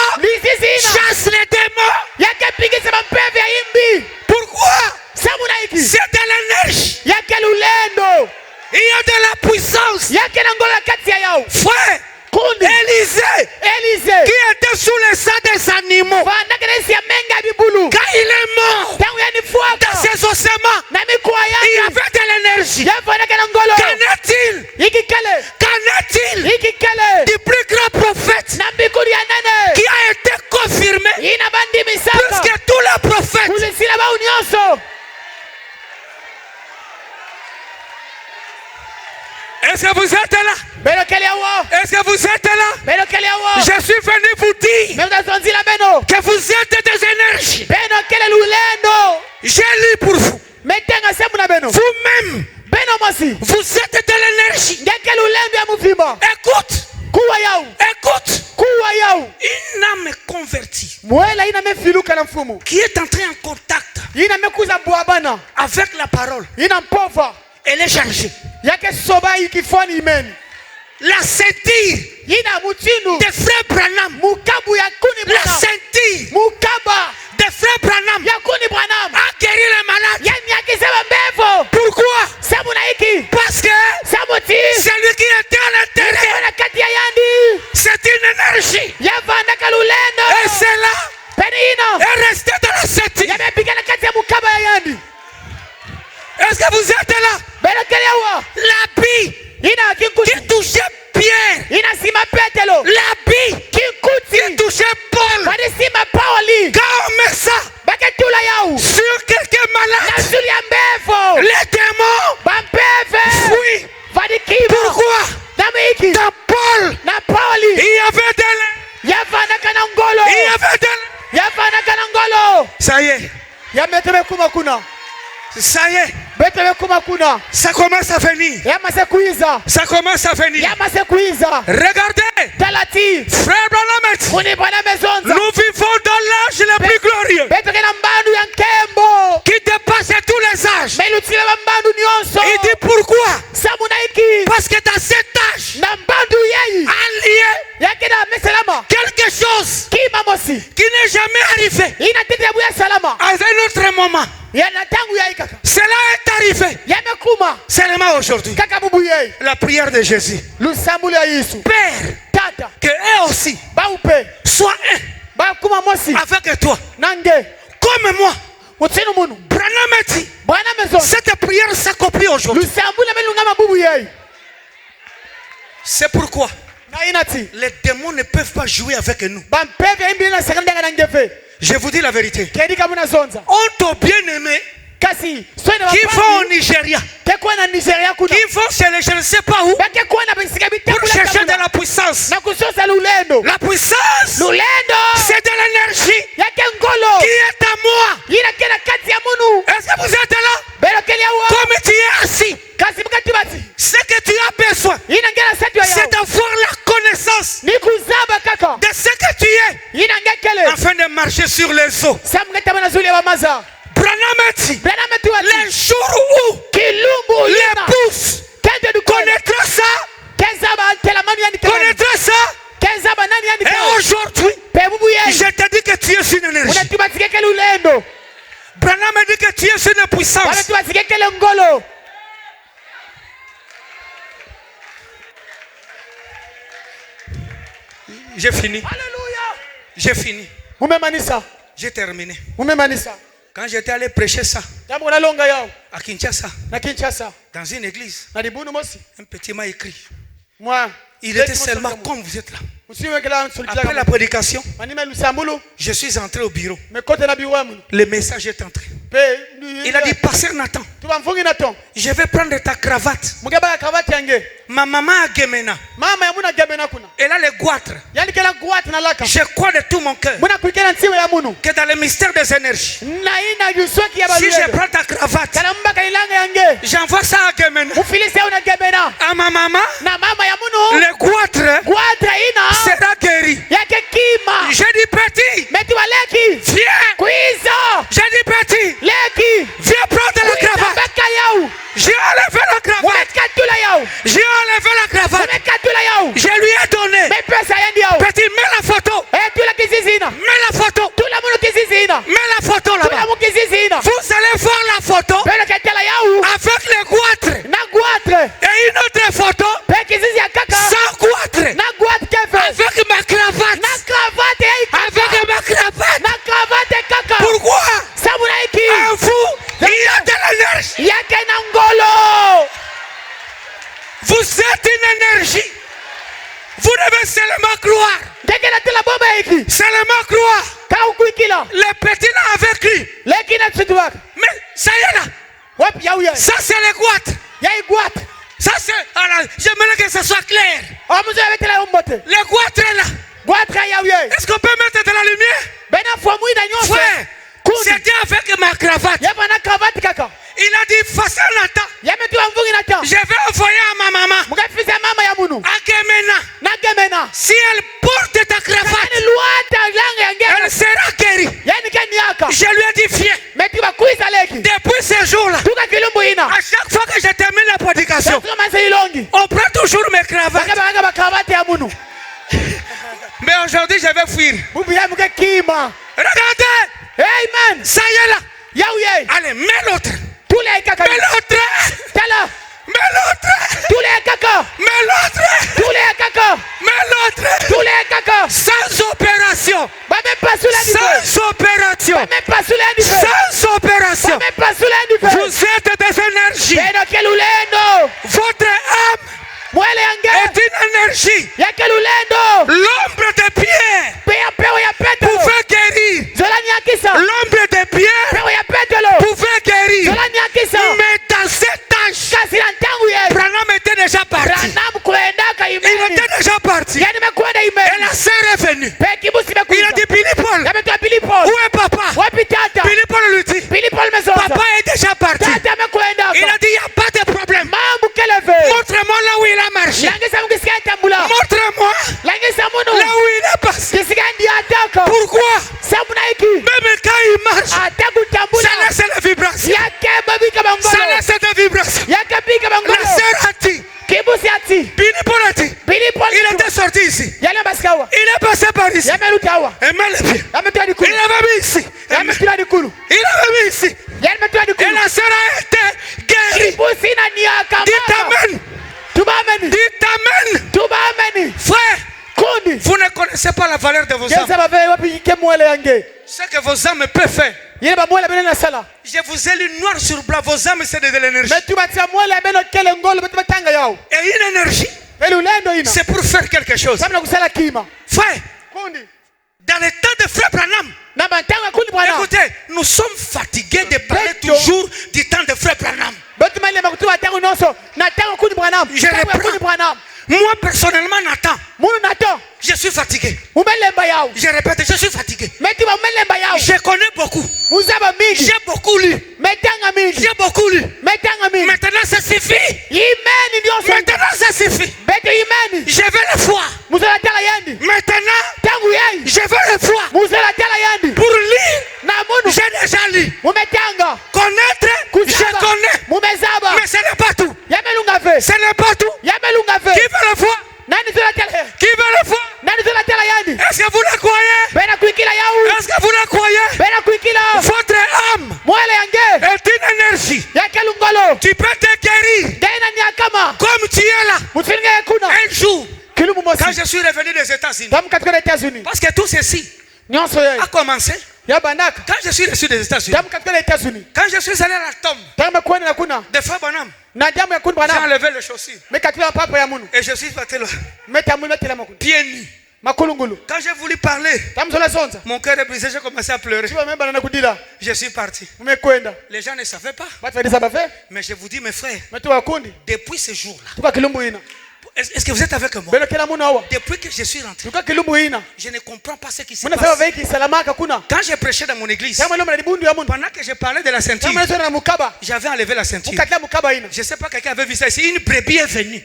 chasse les démons. Pourquoi? C'est de l'énergie. Il y a de la puissance. Frère, Élisée, qui était sous le sang des animaux, quand il est mort dans ses ossements, il y avait de l'énergie. Qu'en est-il du plus grand prophète qui a été confirmé plus que tous les prophètes? Est-ce que vous êtes là? Est-ce que vous êtes là? Je suis venu vous dire que vous êtes des énergies. J'ai lu pour vous. Vous-même, vous êtes de l'énergie. Écoute. Une âme convertie qui est entrée en contact avec la parole, elle est chargée. La ceinture de frère Branham, la ceinture de frère Branham a guéri les malades. Pourquoi? Parce que celui qui était à l'intérieur, c'est une énergie. Et c'est là, est resté dans la ceinture. Est-ce que vous êtes là? L'habit qui touchait Pierre, l'habit qui touchait Paul, quand on met ça sur quelqu'un malade, les démons fuient. Pourquoi? Dans Paul, il y avait de ça y est. Ça y est. Ça commence à venir. Ça commence à venir. Regardez. Frère Branham, nous vivons dans l'âge le plus glorieux qui dépasse tous les âges. Il dit pourquoi? Parce que dans cet âge, allié quelque chose qui n'est jamais arrivé à un autre moment. Cela est arrivé seulement aujourd'hui. La prière de Jésus. Père, que eux aussi soient un avec toi. Comme moi. Branham dit, cette prière s'accomplit aujourd'hui. C'est pourquoi les démons ne peuvent pas jouer avec nous. Je vous dis la vérité. On t'a bien aimé qui vont au Nigeria, qui vont chez je ne sais pas où, pour chercher de la puissance. La puissance, c'est de l'énergie qui est à moi. Est-ce que vous êtes là? Comme tu es assis, ce que tu as besoin, c'est d'avoir la connaissance de ce que tu es afin de marcher sur les eaux. Branham dit, les jours où l'épouse connaîtra ça, et aujourd'hui, je te dis que tu es une énergie. Branham dit que tu es une puissance. J'ai fini. J'ai fini. J'ai terminé. Quand j'étais allé prêcher ça à Kinshasa, dans une église, un petit m'a écrit. Il était seulement comme vous êtes là. Après la prédication, je suis entré au bureau. Le message est entré. Il a dit, Pasteur Nathan, je vais prendre ta cravate. Ma maman a Gemena. Elle a les goitres. Je crois de tout mon cœur que dans le mystère des énergies, si je prends ta cravate, j'envoie ça à Gemena. À ma maman, le goitre sera guéri. J'ai dit petit, viens. J'ai dit petit, viens prendre la cravate. J'ai enlevé la cravate. J'ai enlevé la cravate. Je lui ai donné. Petit, mets la photo. Mets la photo. Mets la photo là-bas. Vous allez voir la photo avec les goitres. Et une autre photo sans goitre. Avec ma cravate. Avec ma cravate. Pourquoi? En vous, il y a de l'énergie. Vous êtes une énergie. Vous devez seulement croire. Seulement croire. Les petits là avec lui. Mais ça y est là. Ça c'est les goitres. Ça c'est. J'aimerais que ça soit clair. Les goitres là. Est-ce qu'on peut mettre de la lumière? Frère, c'était avec ma cravate. Il a dit, face à Nathan, je vais envoyer à ma maman, à Gemena. Si elle porte ta cravate, elle sera guérie. Je lui ai dit, viens. Depuis ce jour-là, à chaque fois que je termine la prédication, on prend toujours mes cravates. Mais aujourd'hui, je vais fuir. Regardez. Amen. Ça y est là. Allez, mets l'autre. Mets l'autre. Mets l'autre. Mets l'autre. Sans opération. Sans opération. Sans opération. Vous êtes des énergies. Votre âme est une énergie. L'ombre de pierre pouvait guérir. L'ombre de pierre pouvait guérir. Mais dans cet âge, Branham était déjà parti. Il était déjà parti. Et la sœur est venue. Il a dit, Billy Paul, où est papa? Billy Paul lui dit, papa est déjà parti. Il a dit, il n'y a pas de problème. Montre-moi là où il a marché. Montre-moi là où il est passé. Pourquoi? Même quand il marche, ça laisse la vibration. Ça laisse la vibration. La sœur a dit, Billy Paul a dit, il était sorti ici. Il est passé par ici. Il met les pieds. Il avait mis ici. Il avait mis ici. Et la sœur a été guérie. Dites amen. Dites amen. Frère, vous ne connaissez pas la valeur de vos âmes. Ce que vos âmes peuvent faire. Je vous ai lu noir sur blanc. Vos âmes, c'est de l'énergie. Et une énergie, c'est pour faire quelque chose. Frère, dans le temps de Frère Branham, écoutez, nous sommes fatigués de parler toujours du temps de Frère Branham. Je reprends. Moi personnellement, Nathan, je suis fatigué. Je répète, je suis fatigué. Je connais beaucoup. J'ai beaucoup lu. J'ai beaucoup lu. Maintenant ça suffit. Maintenant ça suffit. Je veux le foi. Maintenant je veux le foi. Connaître, je connais. Mais ce n'est pas tout. Ce n'est pas tout. Qui veut le voir? Qui veut le voir? Est-ce que vous le croyez? Est-ce que vous le croyez? Votre âme est une énergie. Tu peux te guérir comme tu es là. Un jour, quand je suis revenu des États-Unis, parce que tout ceci a commencé quand je suis reçu des États-Unis. Quand je suis allé à la tombe de Frère Branham, j'ai enlevé les chaussures et je suis parti là, pieds nus. Quand j'ai voulu parler, mon cœur est brisé, j'ai commencé à pleurer. Je suis parti. Les gens ne savaient pas. Mais je vous dis, mes frères, depuis ce jour-là, est-ce que vous êtes avec moi? Depuis que je suis rentré, je ne comprends pas ce qui se passe. Quand j'ai prêché dans mon église, pendant que je parlais de la ceinture, j'avais enlevé la ceinture. Je ne sais pas, quelqu'un avait vu ça ici. Une brebis est venue.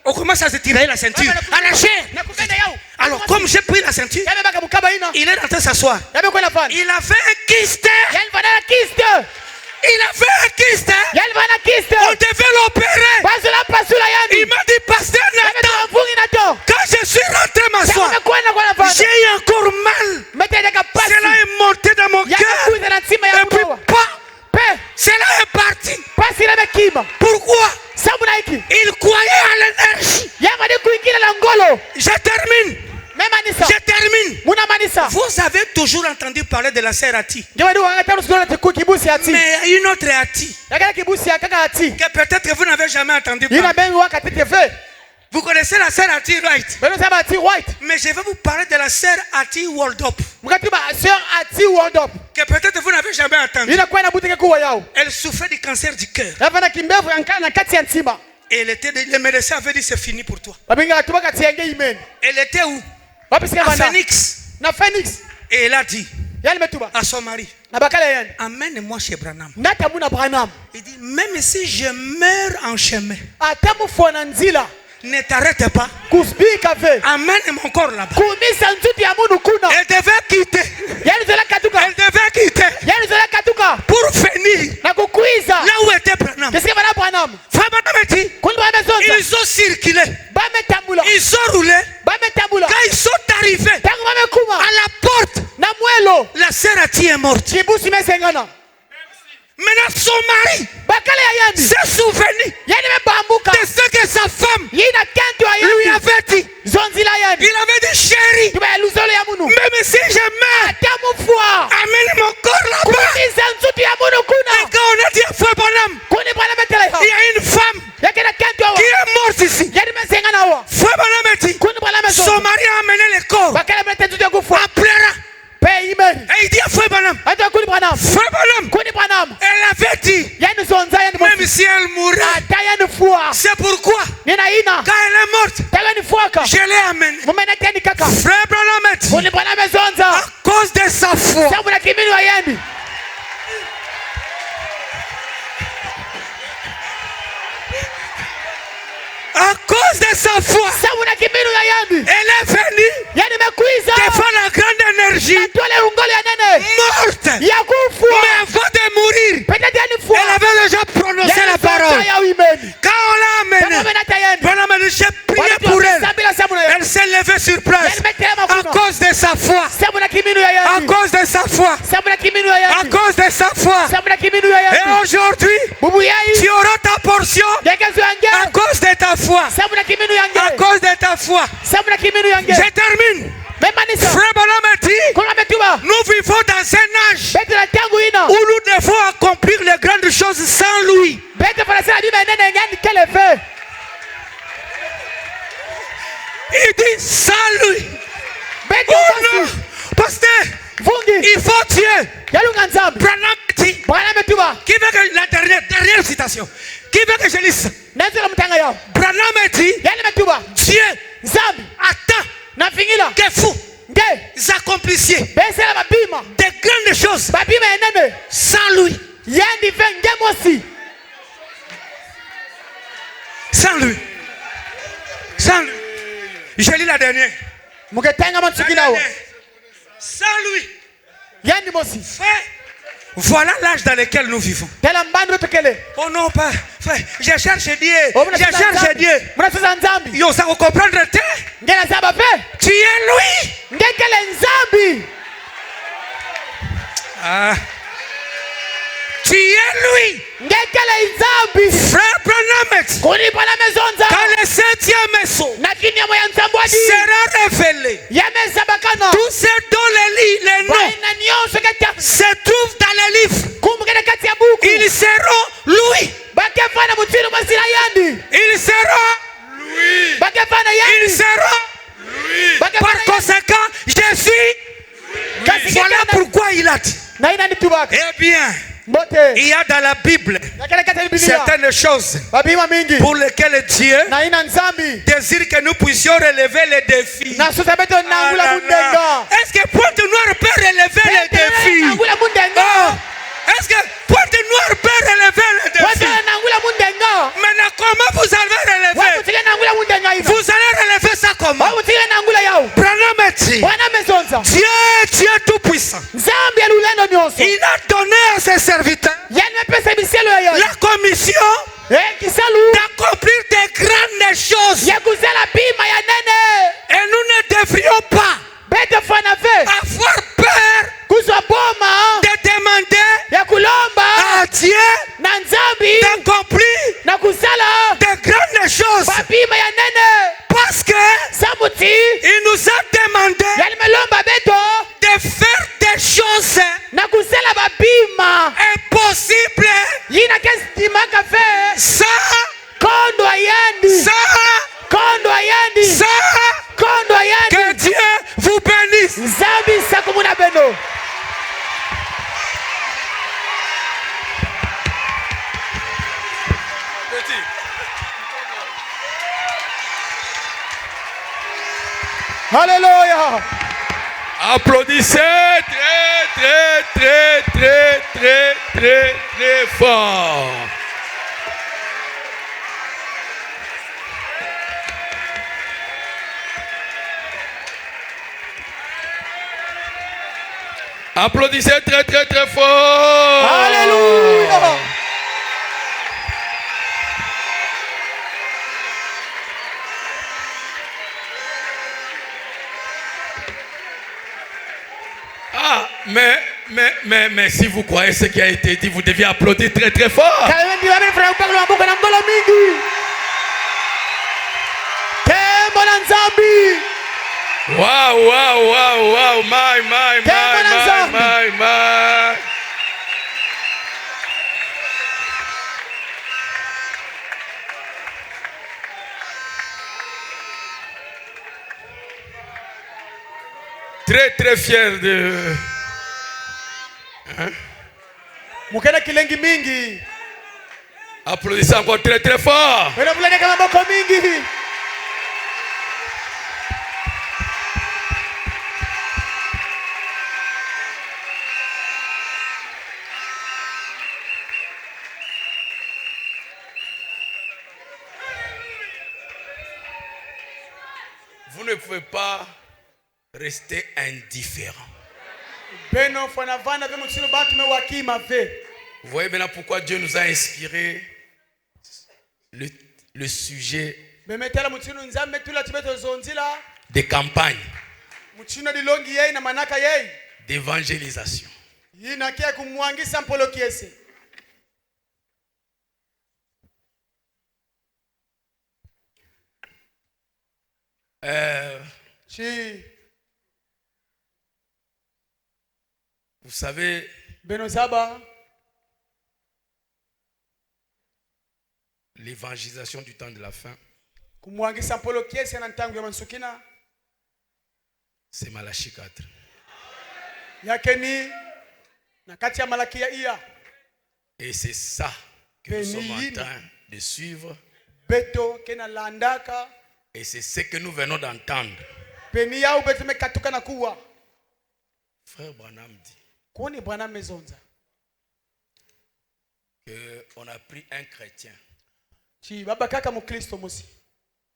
On commence à se tirer la ceinture. À la chair. Alors, comme j'ai pris la ceinture, il est rentré s'asseoir. Il avait un kyste. Il avait un kyste. On devait l'opérer. Il m'a dit, pasteur Nathan, quand je suis rentré m'asseoir, j'ai eu encore mal. Cela est monté dans mon cœur. Et puis, cela est parti. Pourquoi? Il croyait à l'énergie. Je termine. Vous avez toujours entendu parler de la sœur Ati. Mais une autre Ati que peut-être vous n'avez jamais entendu parler. Vous connaissez la sœur Ati Wright. Mais je vais vous parler de la sœur Ati Waldop. Que peut-être vous n'avez jamais entendu. Elle souffrait du cancer du cœur. Et les médecins avaient dit c'est fini pour toi. Elle était où? À Phoenix. Et elle a dit à son mari, amène-moi chez Branham. Il dit, même si je meurs en chemin, ne t'arrête pas. Amène mon corps là-bas. Elle devait quitter. Elle devait quitter pour venir là où était Branham. Frère Branham dit, ils ont circulé. Ils ont roulé. Quand ils sont arrivés à la porte, la sœur Ati est morte. Maintenant son mari s'est souvenu de ce que sa femme lui avait dit. Il avait dit, chérie, même si je meurs, amène mon corps là-bas. Et quand on a dit à Frère Branham, il y a une femme qui est morte ici. Frère Branham a dit, son mari a amené le corps en pleurant. Et il dit à Frère Branham, Frère Branham, elle avait dit, même si elle mourrait, c'est pourquoi, quand elle est morte, je l'ai amenée. Frère Branham a dit, à cause de sa foi, à cause de sa foi, elle est venue devant la grande énergie, morte. Mais avant de mourir, elle avait déjà prononcé la parole. Quand on l'a amenée, j'ai prié pour elle. Elle s'est levée sur place à cause de sa foi. À cause de sa foi. À cause de sa foi. Et aujourd'hui, tu auras ta portion à cause de ta foi. À cause de ta foi. Je termine. Frère Branham a dit, nous vivons dans un âge où nous devons accomplir les grandes choses sans lui. Il dit sans lui. Oh non, pasteur, il faut tuer. Branham dit, qui veut que la dernière citation, qui veut que je lise? Branham a dit, Dieu attend que vous accomplissiez des grandes choses sans lui. Sans lui. Sans lui. Je lis la dernière. Sans lui. Frère, Voilà l'âge dans lequel nous vivons. Oh non, pas. Frère, je cherche Dieu. Je cherche Dieu. Yo, ça vous comprendre? Tu es lui. Ah. Tu es lui. Frère Branham, quand le 7e sceau sera révélé, tous ceux dont les noms se trouvent dans les livres, ils seront lui. Ils seront lui. Ils seront lui. Par conséquent, je suis. Voilà pourquoi il a dit. Eh bien, il y a dans la Bible certaines choses pour lesquelles Dieu désire que nous puissions relever les défis. Est-ce que Pointe Noire peut relever les défis? Est-ce que Pointe Noire peut relever les défis? Maintenant, comment vous allez relever? Vous allez relever ça comment? Branham dit, Dieu tout puissant. Il a donné à ses serviteurs la commission d'accomplir des grandes choses. Et nous ne devrions pas avoir peur de demander à Dieu d'accomplir de grandes choses. Parce que il nous a demandé de faire des choses impossibles que Dieu vous bénisse. Alléluia. Applaudissez très fort. Applaudissez très fort. Alléluia. Ah, mais si vous croyez ce qui a été dit, vous deviez applaudir très fort. Wow, my. Très fier de... Hein? Applaudissez encore très fort. Vous ne pouvez pas rester indifférent. Vous voyez maintenant pourquoi Dieu nous a inspiré le sujet des campagnes d'évangélisation. Vous savez, l'évangélisation du temps de la fin, c'est Malachie 4. Et c'est ça que nous sommes en train de suivre. Et c'est ce que nous venons d'entendre. Frère Branham dit qu'on a pris un chrétien, je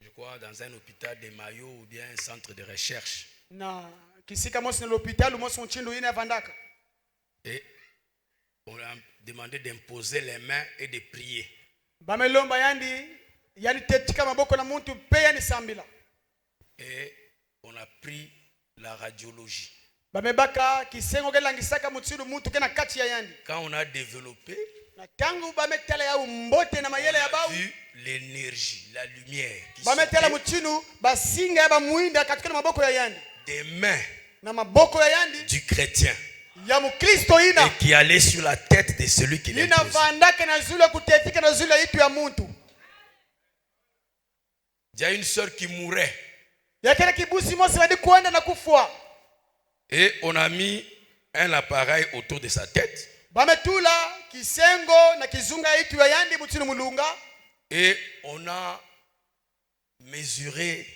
crois dans un hôpital de Mayo ou bien un centre de recherche, et demandé d'imposer les mains et de prier. Et on a pris la radiologie. Quand on a développé, on a vu l'énergie, la lumière qui des mains du chrétien et qui allait sur la tête de celui qui l'impose. Il y a une sœur qui mourait. Et on a mis un appareil autour de sa tête. Et on a mesuré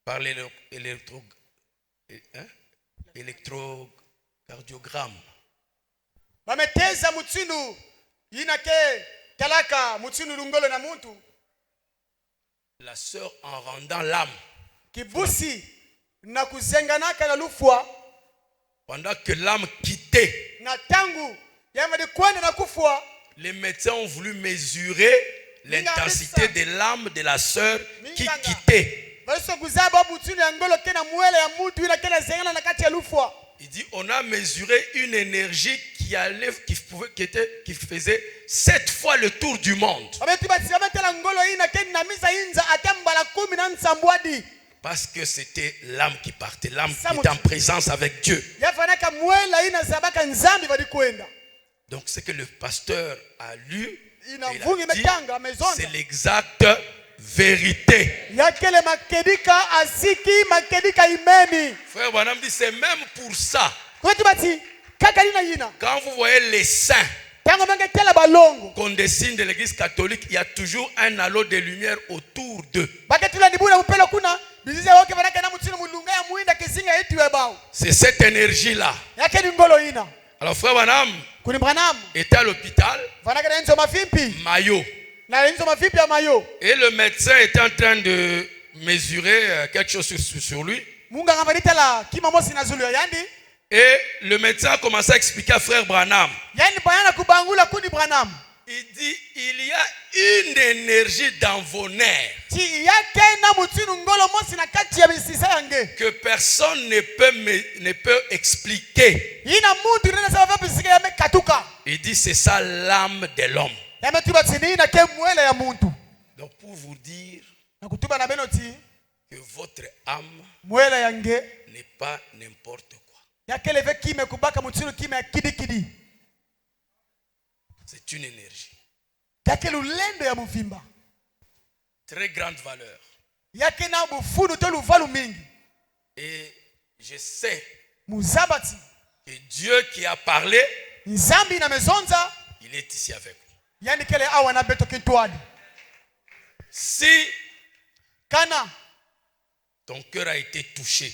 par l'électrocardiogramme. La sœur, en rendant l'âme, pendant que l'âme quittait, les médecins ont voulu mesurer l'intensité de l'âme de la sœur qui quittait. Il dit, on a mesuré une énergie qui faisait 7 fois le tour du monde. Parce que c'était l'âme qui partait, l'âme qui était en présence avec Dieu. Donc ce que le pasteur a lu, c'est l'exacte vérité. Frère Branham dit, c'est même pour ça. Quand vous voyez les saints qu'on dessine de l'église catholique, il y a toujours un halo de lumière autour d'eux. C'est cette énergie-là. Alors frère Branham était à l'hôpital, Mayo. Et le médecin était en train de mesurer quelque chose sur lui. Et le médecin a commencé à expliquer à frère Branham. Il dit, il y a une énergie dans vos nerfs que personne ne peut expliquer. Il dit, c'est ça l'âme de l'homme. Donc pour vous dire que votre âme n'est pas n'importe quoi. C'est une énergie. Très grande valeur. Et je sais que Dieu qui a parlé, il est ici avec vous. Si ton cœur a été touché,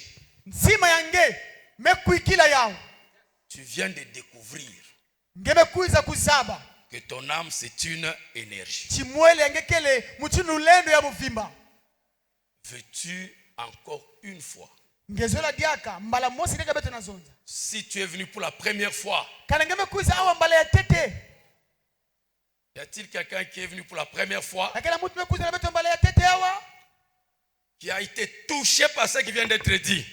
tu viens de découvrir que ton âme c'est une énergie. Veux-tu encore une fois? Si tu es venu pour la première fois, y a-t-il quelqu'un qui est venu pour la première fois, qui a été touché par ce qui vient d'être dit,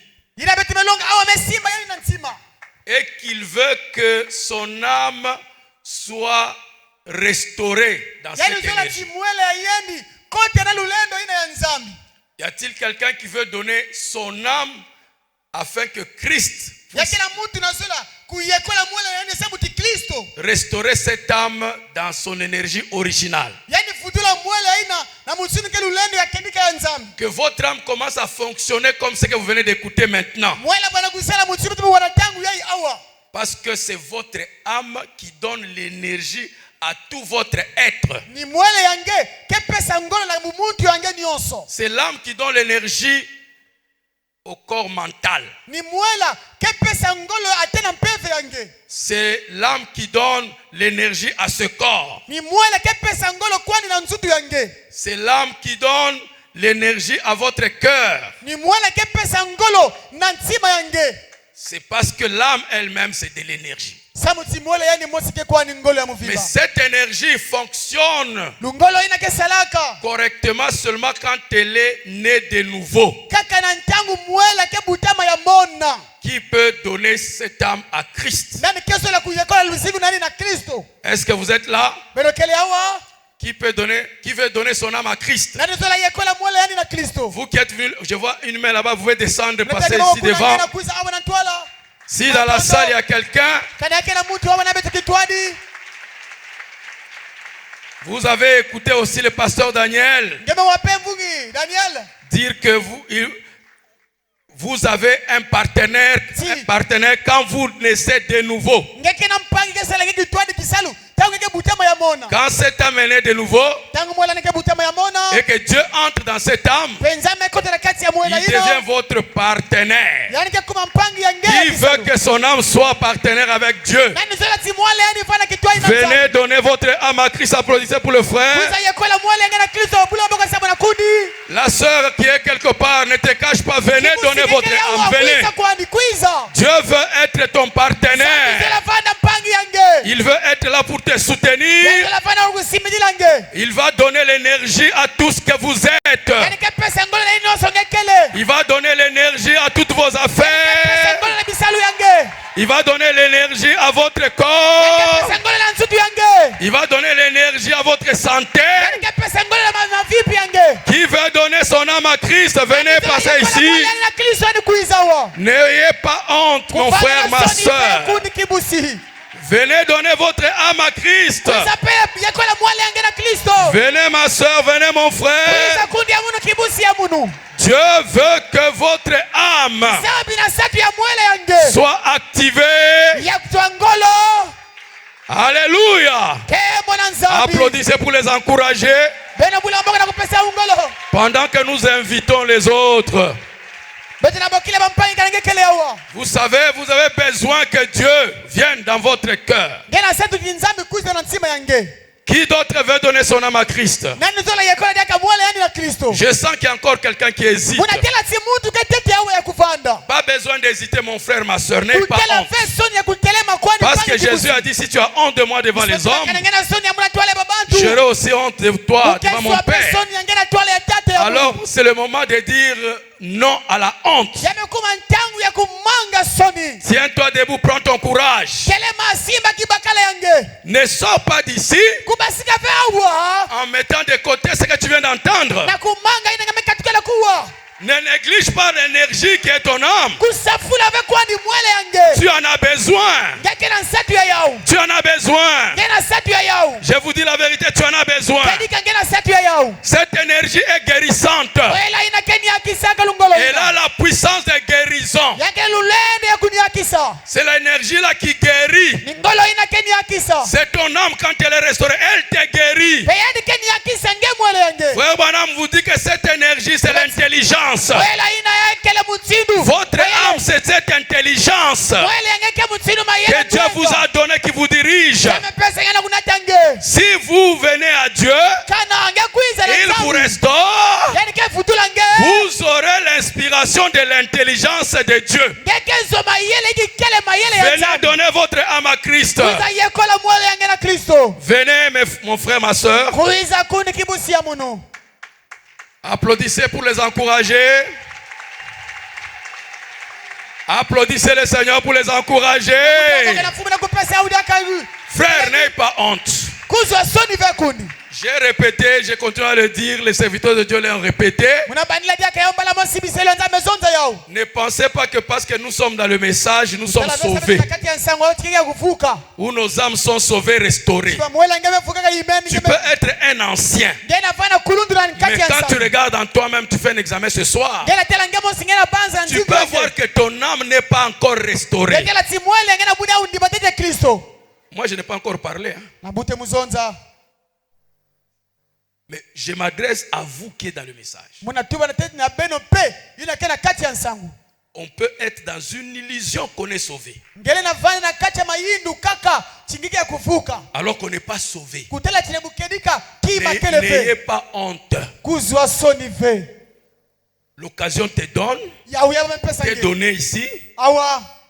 et qu'il veut que son âme soit restaurée dans cette énergie? Y a-t-il quelqu'un qui veut donner son âme afin que Christ puisse restaurer cette âme dans son énergie originale? Que votre âme commence à fonctionner comme ce que vous venez d'écouter maintenant. Parce que c'est votre âme qui donne l'énergie à tout votre être. C'est l'âme qui donne l'énergie au corps mental. C'est l'âme qui donne l'énergie à ce corps. C'est l'âme qui donne l'énergie à votre cœur. C'est parce que l'âme elle-même c'est de l'énergie. Mais cette énergie fonctionne correctement seulement quand elle est née de nouveau. Qui peut donner cette âme à Christ? Est-ce que vous êtes là? Qui veut donner son âme à Christ? Vous qui êtes venus, je vois une main là-bas, vous pouvez descendre, passer ici devant. Si dans la salle il y a quelqu'un, vous avez écouté aussi le pasteur Daniel dire que vous avez un partenaire quand vous naissez de nouveau. Quand cette âme est née de nouveau et que Dieu entre dans cette âme, il devient votre partenaire. Qui veut que son âme soit partenaire avec Dieu? Venez donner votre âme à Christ. Applaudissez pour le frère. La sœur qui est quelque part, ne te cache pas. Venez donner votre âme. Venez. Dieu veut être ton partenaire. Il veut être là pour te soutenir. Il va donner l'énergie à tout ce que vous êtes. Il va donner l'énergie à toutes vos affaires. Il va donner l'énergie à votre corps. Il va donner l'énergie à votre santé. Qui veut donner son âme à Christ? Venez passer ici. N'ayez pas honte, mon frère, ma soeur. Venez donner votre âme à Christ. Venez ma soeur, venez mon frère. Dieu veut que votre âme soit activée. Alléluia. Applaudissez pour les encourager. Pendant que nous invitons les autres. Vous savez, vous avez besoin que Dieu vienne dans votre cœur. Qui d'autre veut donner son âme à Christ? Je sens qu'il y a encore quelqu'un qui hésite. Pas besoin d'hésiter, mon frère, ma soeur. N'aie pas honte. Parce que Jésus a dit, si tu as honte de moi devant les hommes, j'aurai aussi honte de toi devant mon Père. Alors, c'est le moment de dire non à la honte. Tiens-toi debout, prends ton courage. Ne sors pas d'ici en mettant de côté ce que tu viens d'entendre. Ne néglige pas l'énergie qui est ton âme. Tu en as besoin. Tu en as besoin. Je vous dis la vérité, tu en as besoin. Cette énergie est guérissante. Elle a la puissance de guérison. C'est l'énergie là qui guérit. C'est ton âme quand elle est restaurée, elle te guérit. Frère Branham vous dit que cette énergie c'est l'intelligence. Votre âme c'est cette intelligence que Dieu vous a donnée qui vous dirige. Si vous venez à Dieu, il vous restaure. Vous aurez l'inspiration de l'intelligence de Dieu. Venez donner votre âme à Christ. Venez mon frère, ma soeur. Applaudissez pour les encourager. Applaudissez le Seigneur pour les encourager. Frère, n'aie pas honte. J'ai répété, j'ai continué à le dire, les serviteurs de Dieu l'ont répété. Ne pensez pas que parce que nous sommes dans le message, nous sommes sauvés. Où nos âmes sont sauvées, restaurées. Tu peux être un ancien. Mais quand tu regardes en toi-même, tu fais un examen ce soir. Tu peux voir que ton âme n'est pas encore restaurée. Moi, je n'ai pas encore parlé. Mais je m'adresse à vous qui êtes dans le message. On peut être dans une illusion qu'on est sauvé. Alors qu'on n'est pas sauvé. N'ayez pas honte. L'occasion te donne. T'est donnée ici.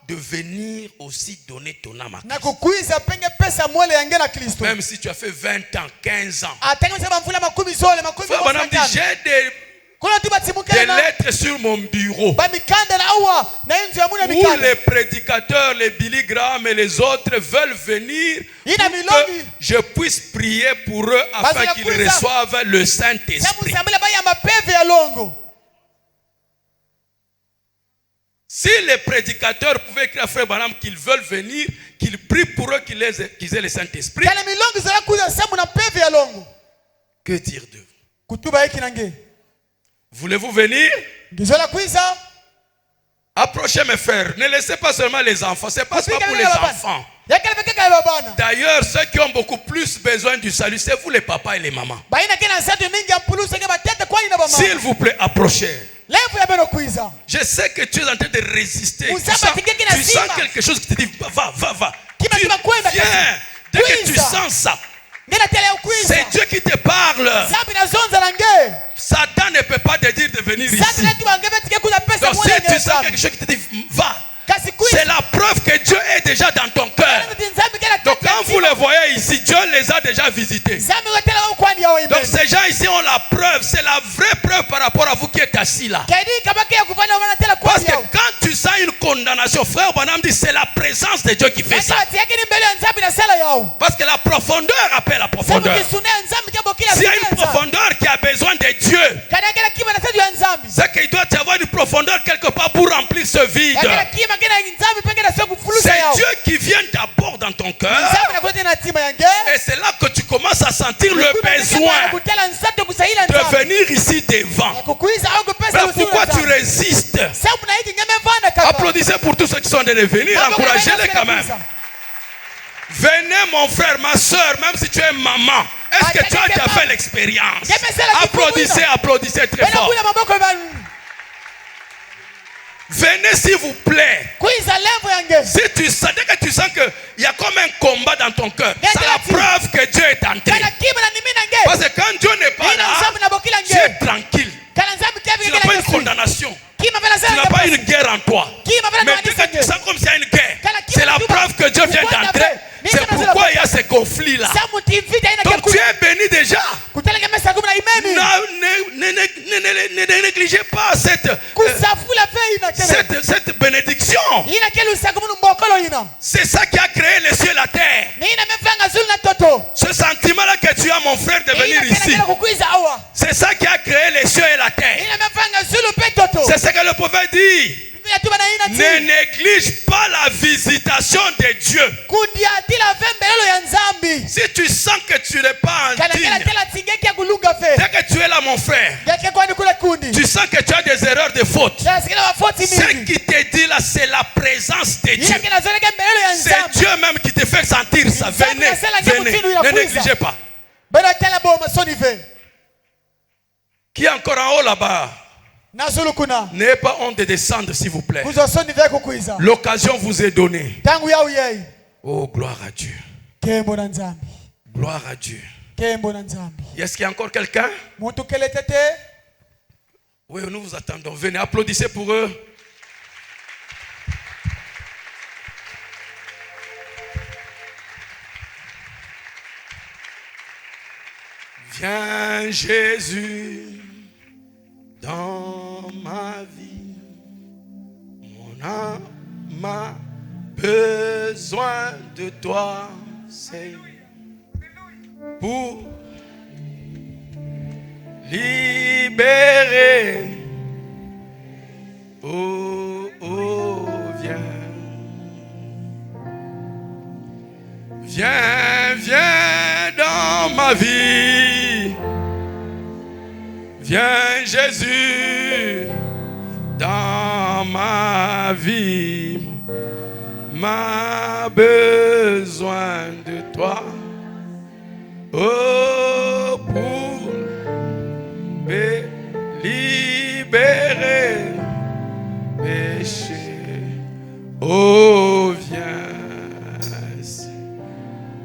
de venir aussi donner ton âme à Christ. Même si tu as fait 20 ans, 15 ans. Madame dit, j'ai des lettres sur mon bureau où les prédicateurs, les Billy Graham et les autres veulent venir pour que je puisse prier pour eux afin qu'ils reçoivent le Saint-Esprit. Si les prédicateurs pouvaient écrire à Frère Branham qu'ils veulent venir, qu'ils prient pour eux qu'ils aient le Saint-Esprit, que dire de vous? Voulez-vous venir? Approchez mes frères. Ne laissez pas seulement les enfants. Ce n'est pas pour les enfants. D'ailleurs, ceux qui ont beaucoup plus besoin du salut, c'est vous les papas et les mamans. S'il vous plaît, approchez. Je sais que tu es en train de résister. Tu sens quelque chose qui te dit va. Tu viens. Dès que tu sens ça, c'est Dieu qui te parle. Satan ne peut pas te dire de venir ici. Donc si tu sens quelque chose qui te dit va, c'est la preuve que Dieu est déjà dans ton cœur. Donc quand vous le voyez ici, Dieu les a déjà visités. Donc ces gens ici ont la preuve. C'est la vraie preuve par rapport à vous qui êtes assis là. Parce que quand tu sens une condamnation, Frère Branham dit c'est la présence de Dieu qui fait ça. Parce que la profondeur appelle la profondeur. S'il y a une profondeur qui a besoin de Dieu, c'est qu'il doit y avoir une profondeur quelque part pour remplir ce vide. C'est Dieu qui vient d'abord dans ton cœur. Et c'est là que tu commences à sentir le besoin de venir ici devant. Mais pourquoi tu résistes? Applaudissez pour tous ceux qui sont en train de venir. Encouragez-les quand même. Venez mon frère, ma soeur, même si tu es maman. Est-ce que tu as déjà fait l'expérience? Applaudissez très fort. Venez s'il vous plaît. Si tu sens, dès que tu sens qu'il y a comme un combat dans ton cœur, c'est la preuve que Dieu est entré. Parce que quand Dieu n'est pas là, tu es tranquille. Tu n'as pas une condamnation. Tu n'as pas une guerre en toi. Mais dès que tu sens comme s'il y a une guerre, c'est la preuve que Dieu vient d'entrer. C'est pourquoi il y a ces conflits-là. Donc tu es béni déjà. Ne négligez pas cette bénédiction. C'est ça qui a créé les cieux et la terre. Ce sentiment-là que tu as, mon frère, de venir ici, c'est ça qui a créé les cieux et la terre. C'est ce que le prophète dit. Ne néglige pas la visitation de Dieu. Si tu sens que tu n'es pas indigne, dès que tu es là mon frère, tu sens que tu as des erreurs de faute, ce qui te dit là c'est la présence de Dieu. C'est Dieu même qui te fait sentir ça. Venez, ne négligez pas. Qui est encore en haut là-bas? N'ayez pas honte de descendre s'il vous plaît. L'occasion vous est donnée. Oh, gloire à Dieu. Gloire à Dieu. Est-ce qu'il y a encore quelqu'un? Oui, nous vous attendons. Venez, applaudissez pour eux. Viens Jésus dans ma vie, mon âme a besoin de toi, Seigneur, pour libérer. Oh, oh, viens. Viens, viens dans ma vie. Viens Jésus dans ma vie, m'a besoin de toi, oh pour me libérer péché, oh viens.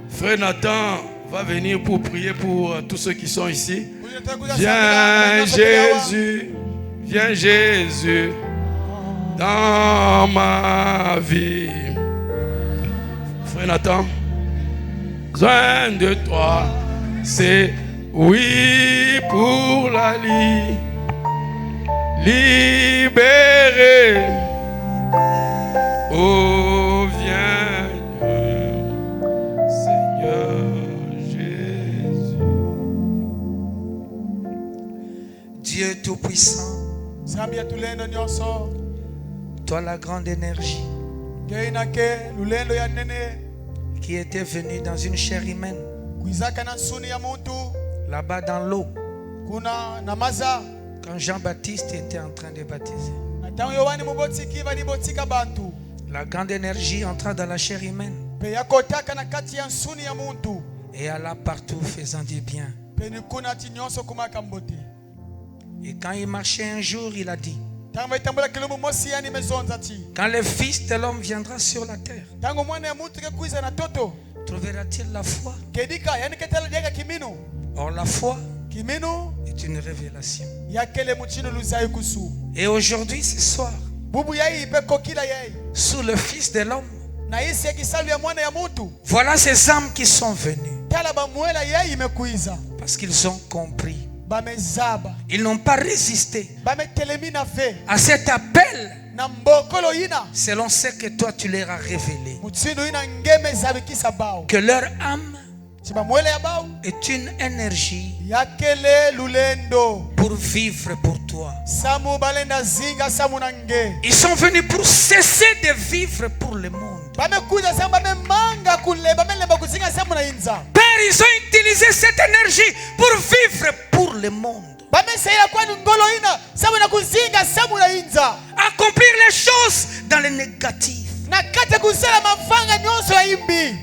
Frère Nathan va venir pour prier pour tous ceux qui sont ici. Viens Jésus, viens Jésus dans ma vie. Frère Nathan, besoin de toi, c'est oui pour la libérer. Oh, viens, Seigneur Jésus. Dieu Tout-Puissant, toi la grande énergie qui était venue dans une chair humaine, là-bas dans l'eau, quand Jean-Baptiste était en train de baptiser. La grande énergie entra dans la chair humaine et alla partout faisant du bien. Et quand il marchait un jour, il a dit, quand le Fils de l'homme viendra sur la terre, trouvera-t-il la foi? Or la foi est une révélation. Et aujourd'hui, ce soir, sous le Fils de l'homme, voilà ces âmes qui sont venues parce qu'ils ont compris. Ils n'ont pas résisté à cet appel selon ce que toi tu leur as révélé, que leur âme est une énergie pour vivre pour toi. Ils sont venus pour cesser de vivre pour le monde. Père, ils ont utilisé cette énergie pour vivre pour le monde. Accomplir les choses dans le négatif.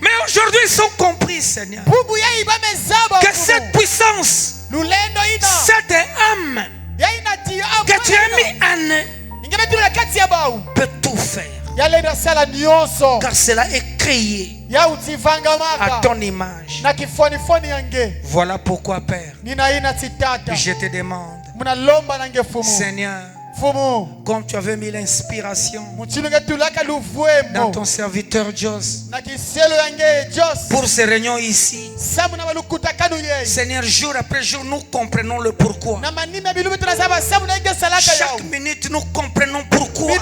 Mais aujourd'hui ils sont compris, Seigneur, que cette puissance, cette âme que tu as mis en eux peut tout faire. Car cela est créé à ton image. Voilà pourquoi, Père, je te demande, Seigneur, comme tu avais mis l'inspiration dans ton serviteur Joss pour ces réunions ici, Seigneur, jour après jour, nous comprenons le pourquoi. Chaque minute, nous comprenons pourquoi. Et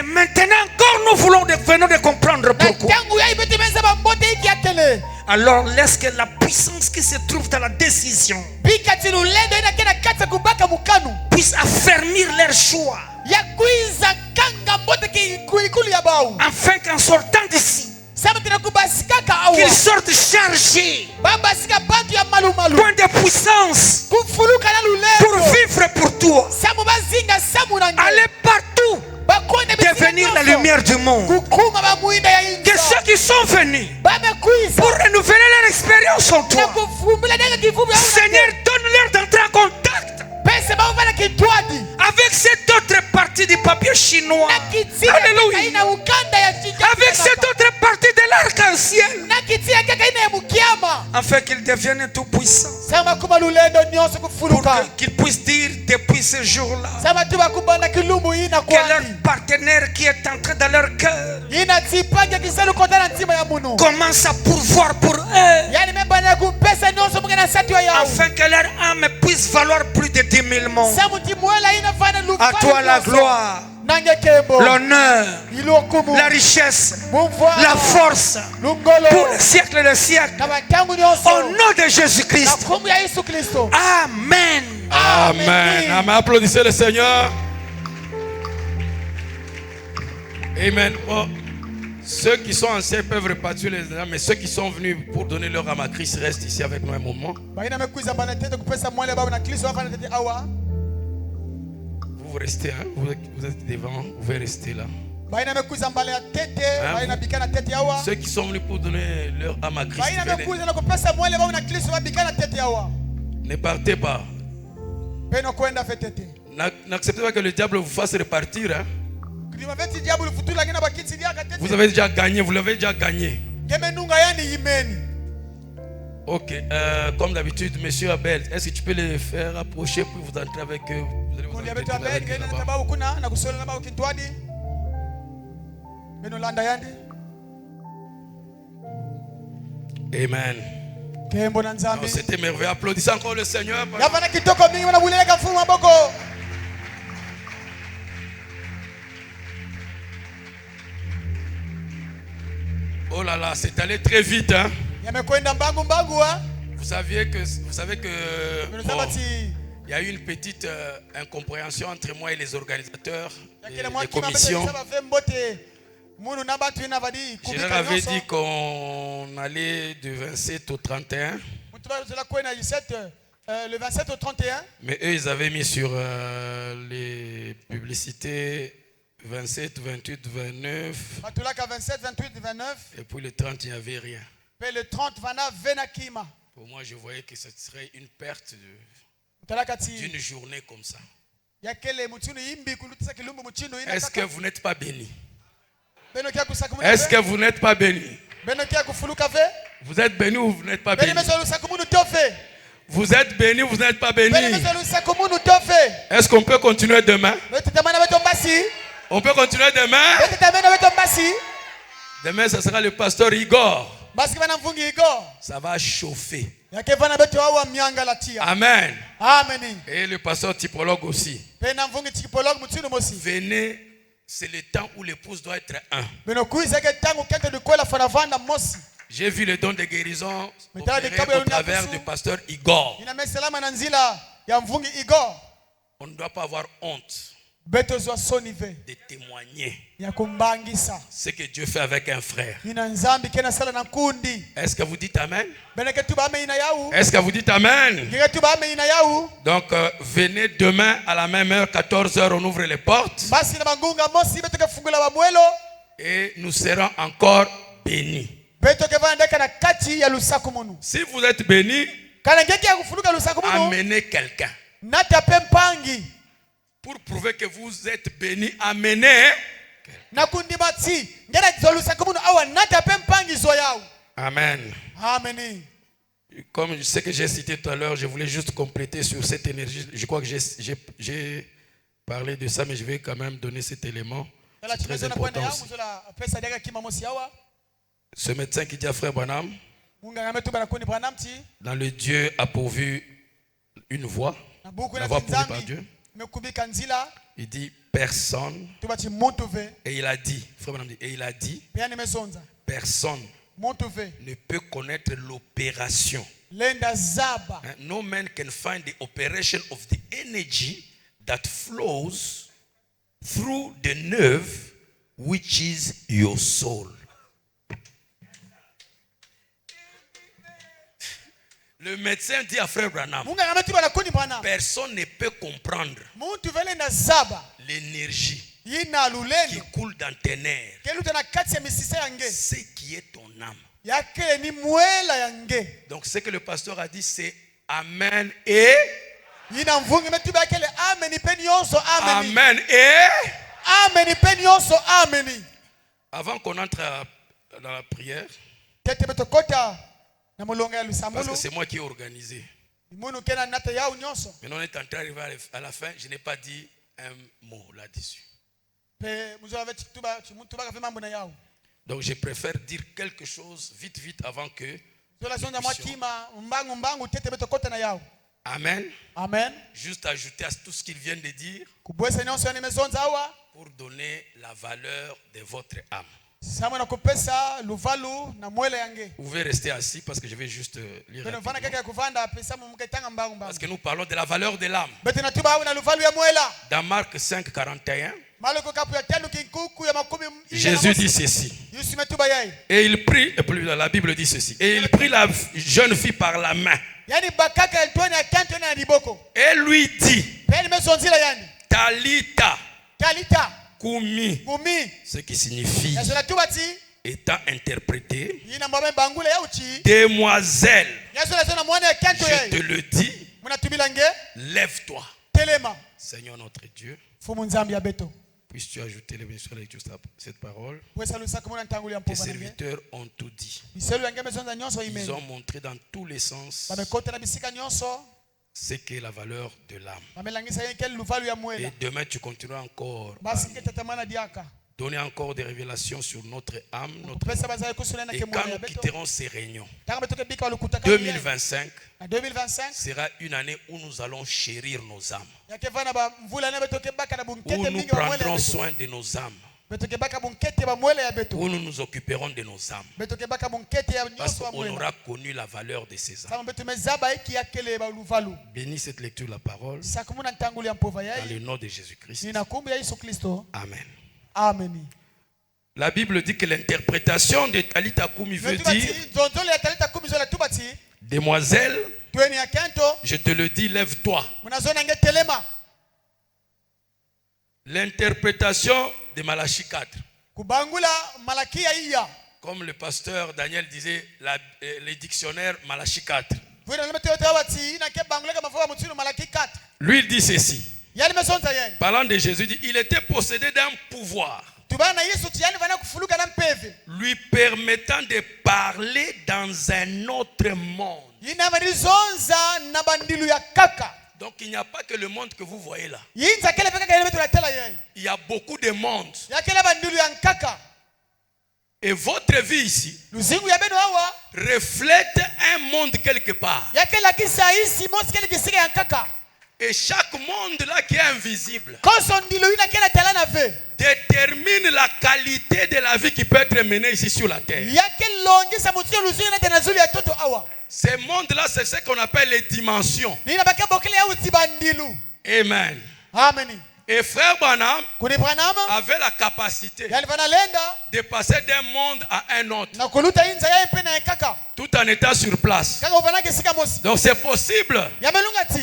maintenant encore, nous venons de comprendre pourquoi. Alors laisse que la puissance qui se trouve dans la décision puisse affermir leur choix, afin qu'en sortant d'ici, qu'ils sortent chargés point de puissance pour vivre pour toi, aller partout, devenir la lumière du monde. Que ceux qui sont venus pour renouveler leur expérience en toi, Seigneur, donne-leur d'entrer en contact avec cette autre partie du papier chinois. Alléluia. Avec cette autre partie de l'arc-en-ciel, afin qu'ils deviennent tout puissants, pour qu'ils puissent dire depuis ce jour-là que leur partenaire qui est entré dans leur cœur commence à pourvoir pour eux, afin que leur âme puisse valoir plus de 10 000 mondes. À toi la gloire, l'honneur, la richesse, la force pour les siècles et les siècles. Au nom de Jésus-Christ. Amen. Amen. Amen. Applaudissez le Seigneur. Amen. Bon, ceux qui sont anciens peuvent repartir les âmes, mais ceux qui sont venus pour donner leur âme à Christ restent ici avec nous un moment. Vous restez, hein? Vous êtes devant, vous pouvez rester là. Hein? Ceux qui sont venus pour donner leur âme à Christ, ne partez pas. N'acceptez pas que le diable vous fasse repartir. Hein? Vous avez déjà gagné, vous l'avez déjà gagné. Ok, comme d'habitude, monsieur Abel, est-ce que tu peux les faire approcher puis vous entrer avec eux? Vous allez vous entrer avec eux là-bas. Amen. Non, c'était merveilleux. Applaudissez encore le Seigneur. Oh là là, c'est allé très vite, hein? Vous savez que bon, il y a eu une petite incompréhension entre moi et les organisateurs des commissions. Je leur avais dit qu'on allait du 27 au 31. Le 27 au 31. Mais eux, ils avaient mis sur les publicités 27, 28, 29. 27, 28, 29. Et puis le 30, il n'y avait rien. Le 30, pour moi, je voyais que ce serait une perte d'une journée comme ça. Est-ce que vous n'êtes pas béni? Est-ce que vous n'êtes pas béni? Vous êtes béni ou vous n'êtes pas béni? Vous êtes béni ou vous n'êtes pas béni? Est-ce qu'on peut continuer demain? On peut continuer demain? Demain, ce sera le pasteur Igor. Ça va chauffer. Amen. Et le pasteur typologue aussi. Venez, c'est le temps où l'épouse doit être un. J'ai vu le don de guérison au travers du pasteur Igor. On ne doit pas avoir honte de témoigner ce que Dieu fait avec un frère. Est-ce que vous dites Amen? Est-ce que vous dites Amen? Donc venez demain à la même heure, 14h, on ouvre les portes. Et nous serons encore bénis. Si vous êtes bénis, amenez quelqu'un. Pour prouver que vous êtes bénis, amenez. Amen. Comme je sais que j'ai cité tout à l'heure, je voulais juste compléter sur cette énergie. Je crois que j'ai parlé de ça, mais je vais quand même donner cet élément. C'est très important aussi. Ce médecin qui dit à Frère Branham, dans le Dieu a pourvu une voie, la voie pourvue par Dieu. Il dit personne. Et il a dit, Frère Branham dit, et il a dit, personne ne peut connaître l'opération. No man can find the operation of the energy that flows through the nerve which is your soul. Le médecin dit à Frère Branham, personne ne peut comprendre l'énergie qui coule dans tes nerfs, ce qui est ton âme. Donc ce que le pasteur a dit, c'est Amen et Amen et avant qu'on entre dans la prière, parce que c'est moi qui ai organisé. Maintenant on est en train d'arriver à la fin. Je n'ai pas dit un mot là-dessus. Donc je préfère dire quelque chose vite avant que Amen. Amen. Juste ajouter à tout ce qu'ils viennent de dire pour donner la valeur de votre âme. Vous pouvez rester assis parce que je vais juste lire. Parce que nous parlons de la valeur de l'âme. Dans Marc 5, 41, Jésus dit ceci. Et il prit, la Bible dit ceci. Et il prit la jeune fille par la main. Et lui dit, Talita Kumi, ce qui signifie, étant interprété, demoiselle, je te le dis, lève-toi. Seigneur notre Dieu, Puisses-tu ajouter les bénédictions à la lecture de cette parole? Tes serviteurs ont tout dit. Ils ont montré dans tous les sens ce qu'est la valeur de l'âme. Et demain, tu continueras encore à donner encore des révélations sur notre âme. Et quand nous quitterons ces réunions, 2025 sera une année où nous allons chérir nos âmes. Où nous prendrons soin de nos âmes. Où nous nous occuperons de nos âmes. Parce qu'on aura connu la valeur de ces âmes. Bénis cette lecture de la parole. Dans le nom de Jésus-Christ. Amen. Amen. La Bible dit que l'interprétation de Talita Kumi veut dire: Demoiselle, je te le dis, lève-toi. L'interprétation de Malachie 4. Comme le pasteur Daniel disait, les dictionnaires Malachie 4. Lui, il dit ceci. Parlant de Jésus, il dit, il était possédé d'un pouvoir lui permettant de parler dans un autre monde. Donc il n'y a pas que le monde que vous voyez là. Il y a beaucoup de mondes. Et votre vie ici reflète un monde quelque part. Et chaque monde là qui est invisible détermine la qualité de la vie qui peut être menée ici sur la terre. Ces mondes-là, c'est ce qu'on appelle les dimensions. Amen. Amen. Et frère Branham avait la capacité de passer d'un monde à un autre, tout en étant sur place. Donc c'est possible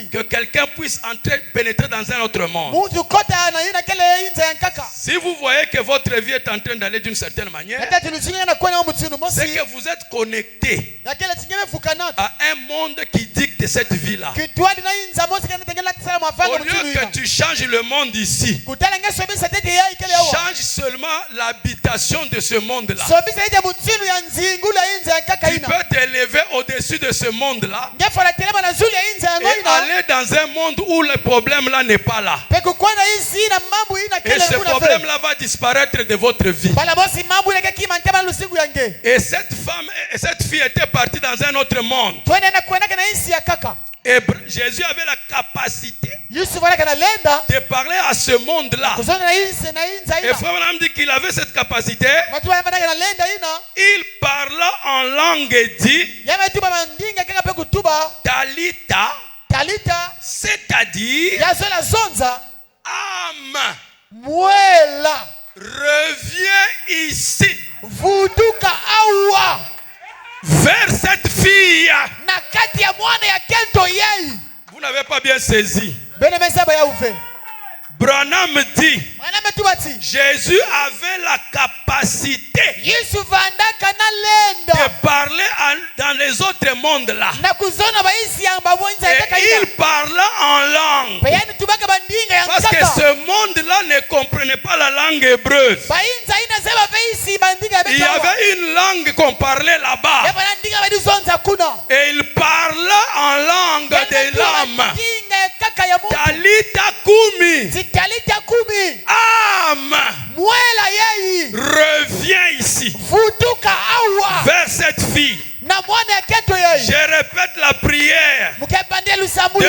que quelqu'un puisse pénétrer dans un autre monde. Si vous voyez que votre vie est en train d'aller d'une certaine manière, c'est que vous êtes connecté à un monde qui dicte cette vie-là. Au lieu que tu changes le monde ici, change seulement l'habitation de ce monde-là. Tu peux t'élever au-dessus de ce monde-là et aller dans un monde où le problème-là n'est pas là. Et ce problème-là va disparaître de votre vie. Et cette fille était partie dans un autre monde. Et Jésus avait la capacité de parler à ce monde-là. Et frère Branham dit qu'il avait cette capacité. Il parla en langue et dit Talita, c'est-à-dire âme, reviens ici vers cette fille. Vous n'avez pas bien saisi. Branham dit Jésus avait la capacité de parler dans les autres mondes là. Et il parla en langue. Parce que ce monde là ne comprenait pas la langue hébreuse. Il y avait une langue qu'on parlait là-bas. Et il parla en langue de l'âme. Talita Kumi. Âme, reviens ici vers cette fille. Je répète la prière du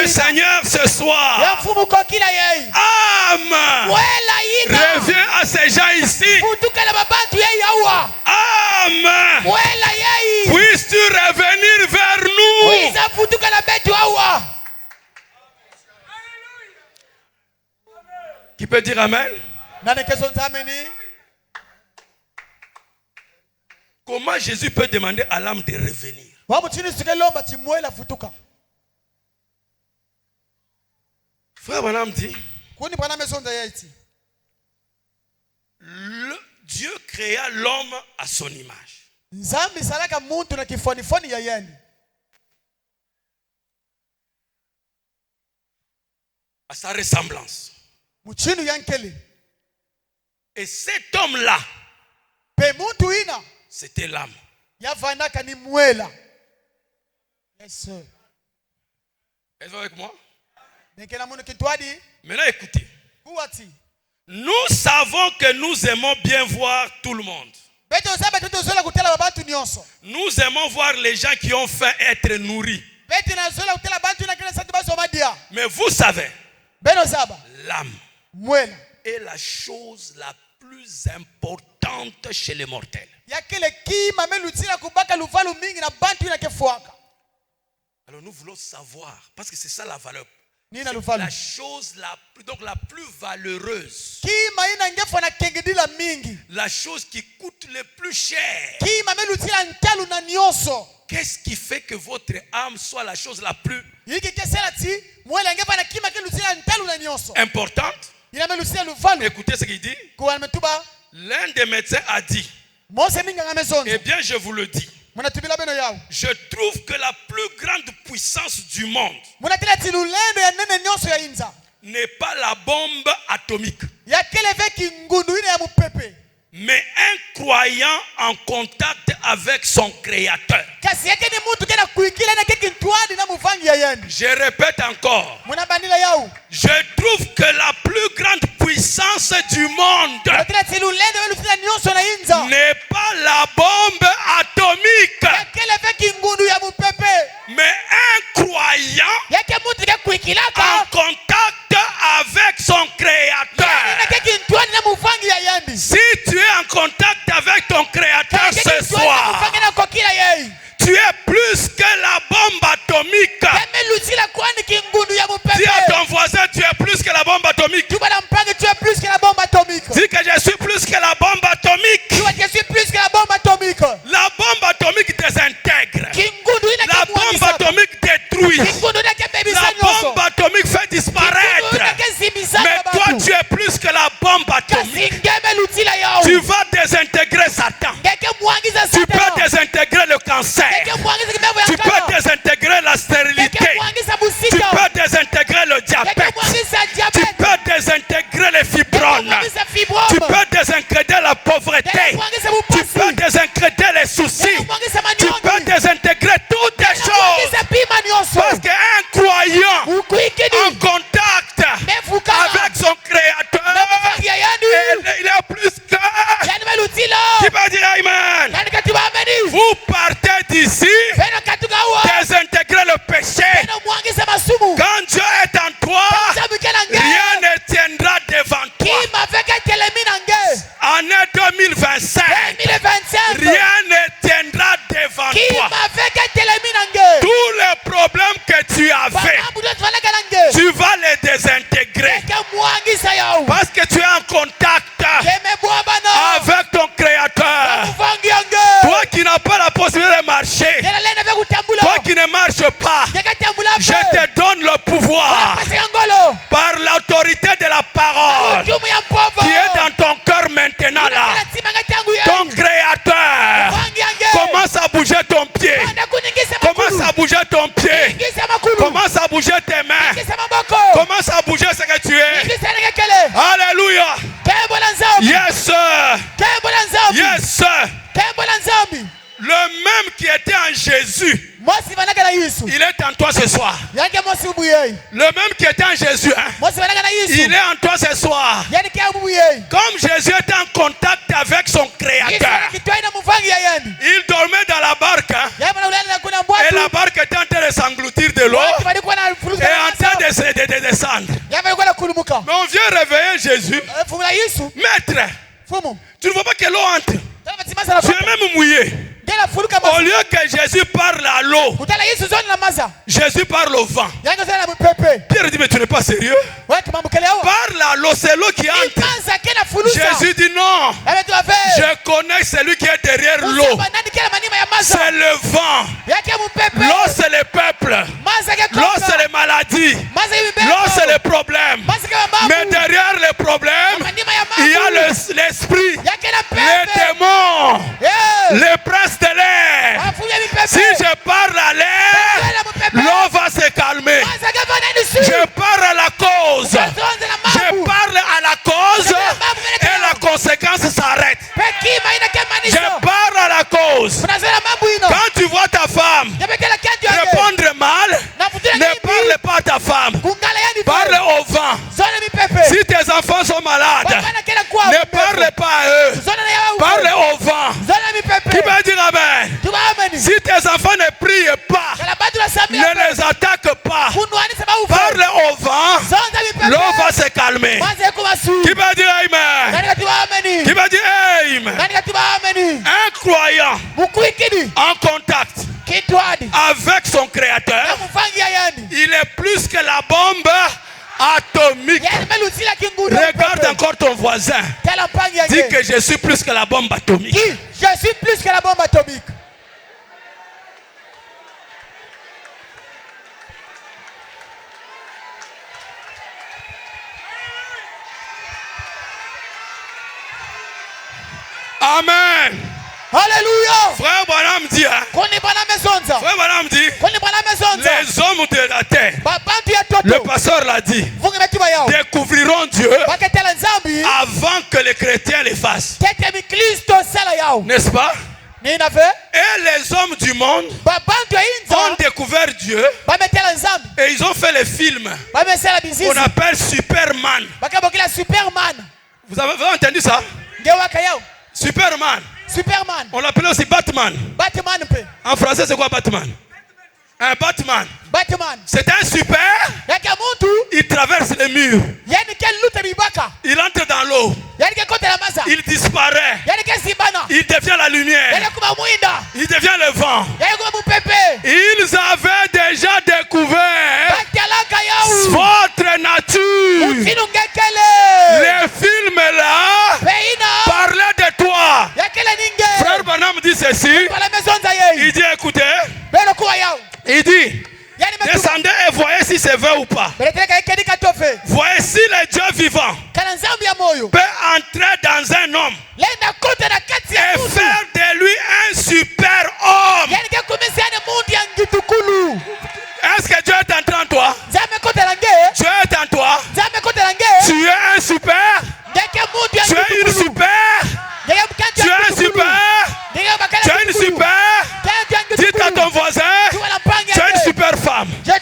Seigneur ce soir. Âme, reviens à ces gens ici. Âme, puisses-tu revenir vers nous. Qui peut dire Amen? Comment Jésus peut demander à l'âme de revenir? Frère Branham dit, Dieu créa l'homme à son image. À sa ressemblance. Et cet homme-là, c'était l'âme. Yes, Êtes-vous avec moi? Maintenant Maintenant écoutez. Nous savons que nous aimons bien voir tout le monde. Nous aimons voir les gens qui ont faim être nourris. Mais vous savez, l'âme est la chose la plus importante chez les mortels. Alors nous voulons savoir, parce que c'est ça la valeur. C'est la chose la plus valeureuse. La chose qui coûte le plus cher. Qu'est-ce qui fait que votre âme soit la chose la plus importante? Écoutez ce qu'il dit. L'un des médecins a dit, eh bien je vous le dis, je trouve que la plus grande puissance du monde n'est pas la bombe atomique, mais un croyant en contact avec son créateur. Je répète encore, je trouve que la plus grande puissance du monde n'est pas la bombe atomique, mais un croyant en contact avec son créateur. Si tu es en contact avec ton créateur ce soir, tu es plus que la bombe atomique. Dis à ton voisin, tu es plus que la bombe atomique. Dis que je suis plus que la bombe atomique. La bombe atomique désintègre. La bombe atomique détruit. La bombe atomique fait disparaître. Mais toi, tu es plus que la bombe atomique. Tu vas désintégrer Satan. Tu peux désintégrer le cancer. Tu peux désintégrer la stérilité. Tu peux désintégrer le diabète. Tu peux désintégrer les fibromes. Tu peux désintégrer la pauvreté. Tu peux désintégrer les soucis. Tu peux désintégrer toutes les choses. Parce qu'un croyant en contact avec son créateur, il est plus que... Qui va dire Amen? Vous partez d'ici, désintégrer le péché. Quand Dieu est en toi, rien ne tiendra devant toi. Année 2025, rien ne tiendra devant toi. Tous les problèmes que tu avais, tu vas les désintégrer. Parce que tu es en contact avec ton créateur. Toi qui n'as pas la possibilité de marcher, toi qui ne marches pas, je te donne le pouvoir par l'autorité de la parole qui est dans ton cœur maintenant là. Ton créateur commence à bouger ton pied, commence à bouger ton pied, commence à bouger tes mains, commence à bouger ce que tu es. Alléluia. Yes sir. Yes sir. Le même qui était en Jésus, il est en toi ce soir. Le même qui était en Jésus, il est en toi ce soir. Comme Jésus était en contact avec son créateur, il dormait dans la barque, et la barque était en train de s'engloutir de l'eau et en train de descendre. Mais on vient réveiller Jésus. Maître, tu ne vois pas que l'eau entre? Tu es même mouillé. Au lieu que Jésus parle à l'eau, Jésus parle au vent. Pierre dit, mais tu n'es pas sérieux? Parle à l'eau, c'est l'eau qui entre. Jésus dit non. Je connais celui qui est derrière l'eau. C'est le vent. L'eau c'est le peuple. L'eau c'est les maladies. L'eau c'est les problèmes. Mais derrière les problèmes, il y a l'esprit, les démons, les princes de l'air. Si je parle à l'air, l'eau va se calmer. Je parle à la cause. Je parle à la cause et la conséquence sont malades, ne parle pas à eux. Parle au vent. Qui va dire amen? Si tes enfants ne prient pas, ne les attaque pas, parle au vent, l'eau va se calmer. Qui va dire amen? Qui va dire amen? Un croyant en contact avec son créateur, il est plus que la bombe atomique. Regarde encore ton voisin. Dis que je suis plus que la bombe atomique. Je suis plus que la bombe atomique. Amen. Alléluia. Frère Branham dit, hein? Frère Branham dit, les hommes de la terre, le pasteur l'a dit, découvriront Dieu avant que les chrétiens les fassent. N'est-ce pas? Et les hommes du monde ont découvert Dieu et ils ont fait les films qu'on appelle Superman. Vous avez entendu ça? Superman. On l'appelle aussi Batman. En français, c'est quoi Batman? Un Batman. C'est un super. Il traverse les murs. Il entre dans l'eau. Il disparaît. Il devient la lumière. Il devient le vent. Ils avaient déjà découvert votre nature. Les films là parlaient de toi. Frère Branham dit ceci. Il dit écoutez. Il dit descendez et voyez si c'est vrai ou pas. Voyez si le Dieu vivant peut entrer dans un homme et faire de lui un super homme. Est-ce que Dieu est entré en toi? Dieu est en toi. Tu es un super. Tu es une super. Tu es un super. Tu es une super. Dites à ton voisin, tu es une super femme. Tu es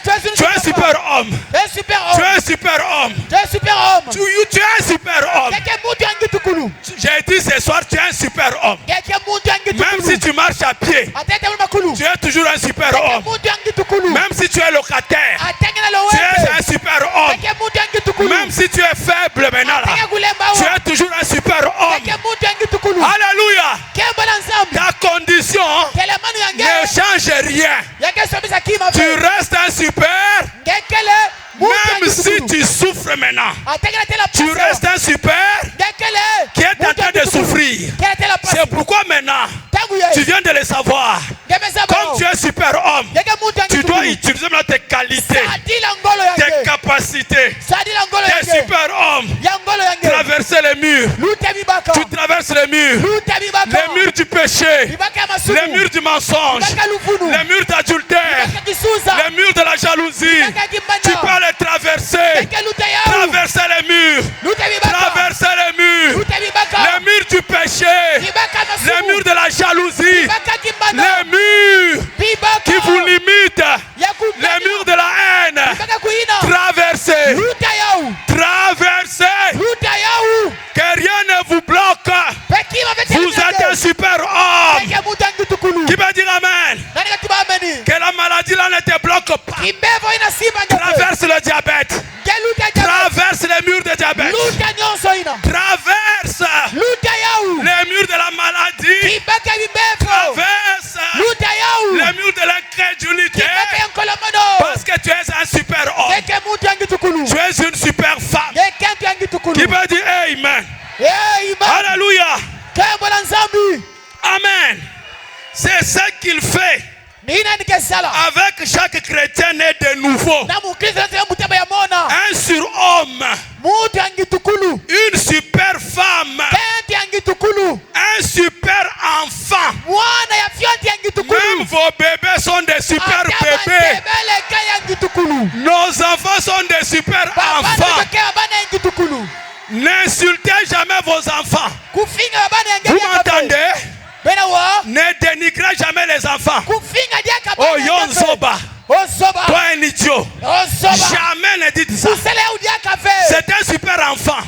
un super homme. Tu es un super homme. Tu es un super homme. J'ai dit ce soir, tu es un super homme. Même si tu marches à pied, tu es toujours un super homme. Même si tu es locataire, tu es un super homme. Même si tu es faible maintenant là, tu es toujours un super homme. Alléluia. Ta condition ne change rien. Tu restes un super. Même si tu souffres maintenant, tu restes un super qui est en train de souffrir. C'est pourquoi maintenant, tu viens de le savoir. Comme tu es super homme, tu dois utiliser tes qualités, tes capacités. Tu es super homme. Traverser les murs. Tu traverses les murs. Les murs du péché. Les murs du mensonge. Les murs d'adultère. Les murs de la jalousie. Tu peux les traverser. Traverser les murs. Traverser les murs. Les murs du péché. Les murs de la jalousie. Les murs qui vous limitent. Les murs de la haine. Traversez. Traversez. Que rien ne vous bloque. Vous êtes un super homme. Qui va dire amen? Que la maladie là ne te bloque pas. Traverse le diabète. Traverse les murs de diabète. Traverse les murs de la maladie. Traverse les murs de l'incrédulité. Parce que tu es un super homme. Tu es une super femme. Qui va dire amen? Alléluia. Amen. C'est ce qu'il fait avec chaque chrétien né de nouveau. Un surhomme. Une super femme. Un super enfant. Même vos bébés sont des super bébés. Nos enfants sont des super enfants. N'insultez jamais vos enfants. Vous m'entendez? Ne dénigrez jamais les enfants. Oh Yonzoba, toi un idiot. Jamais ne dites ça. C'est un super enfant.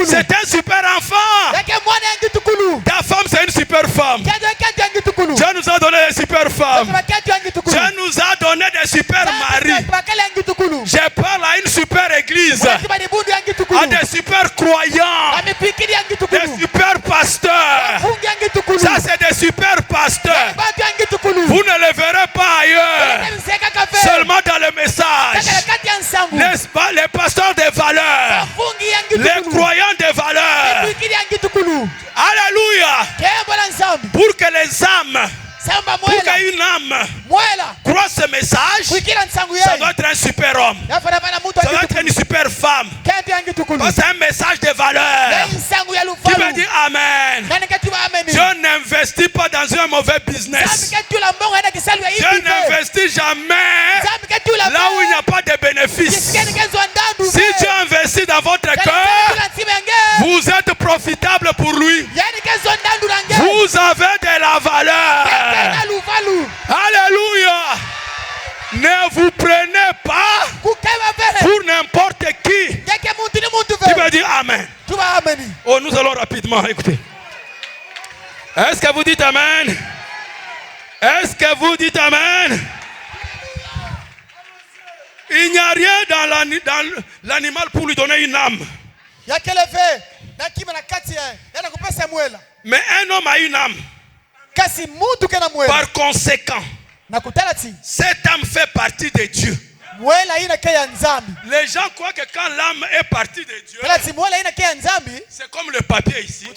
C'est un super enfant. Ta femme, c'est une super femme. Dieu nous a donné des super femmes. Dieu nous a donné des super maris. J'ai peur à une super église. À des super croyants. Des super pasteurs. Ça, c'est des super pasteurs. Vous ne les verrez pas ailleurs. Seulement dans le message. N'est-ce pas? Les pasteurs des valeurs. Les croyants des valeurs. Alléluia. Pour que les âmes, pour qu'une âme croit ce message, ça doit être un super homme. Ça doit être une super femme. C'est un message de valeur. Qui veut dire Amen. Dieu n'investit pas dans un mauvais business. Dieu n'investit jamais là où il n'y a pas de bénéfice. Si Dieu investit dans votre cœur, vous êtes profitable pour lui. Vous avez de la valeur. Alléluia. Ne vous prenez pas pour n'importe qui. Qui veut dire Amen. Oh, nous allons rapidement, écoutez. Est-ce que vous dites Amen? Est-ce que vous dites Amen? Il n'y a rien dans l'animal pour lui donner une âme. Mais un homme a une âme. Par conséquent, cette âme fait partie de Dieu. Les gens croient que quand l'âme est partie de Dieu, c'est comme le papier ici. On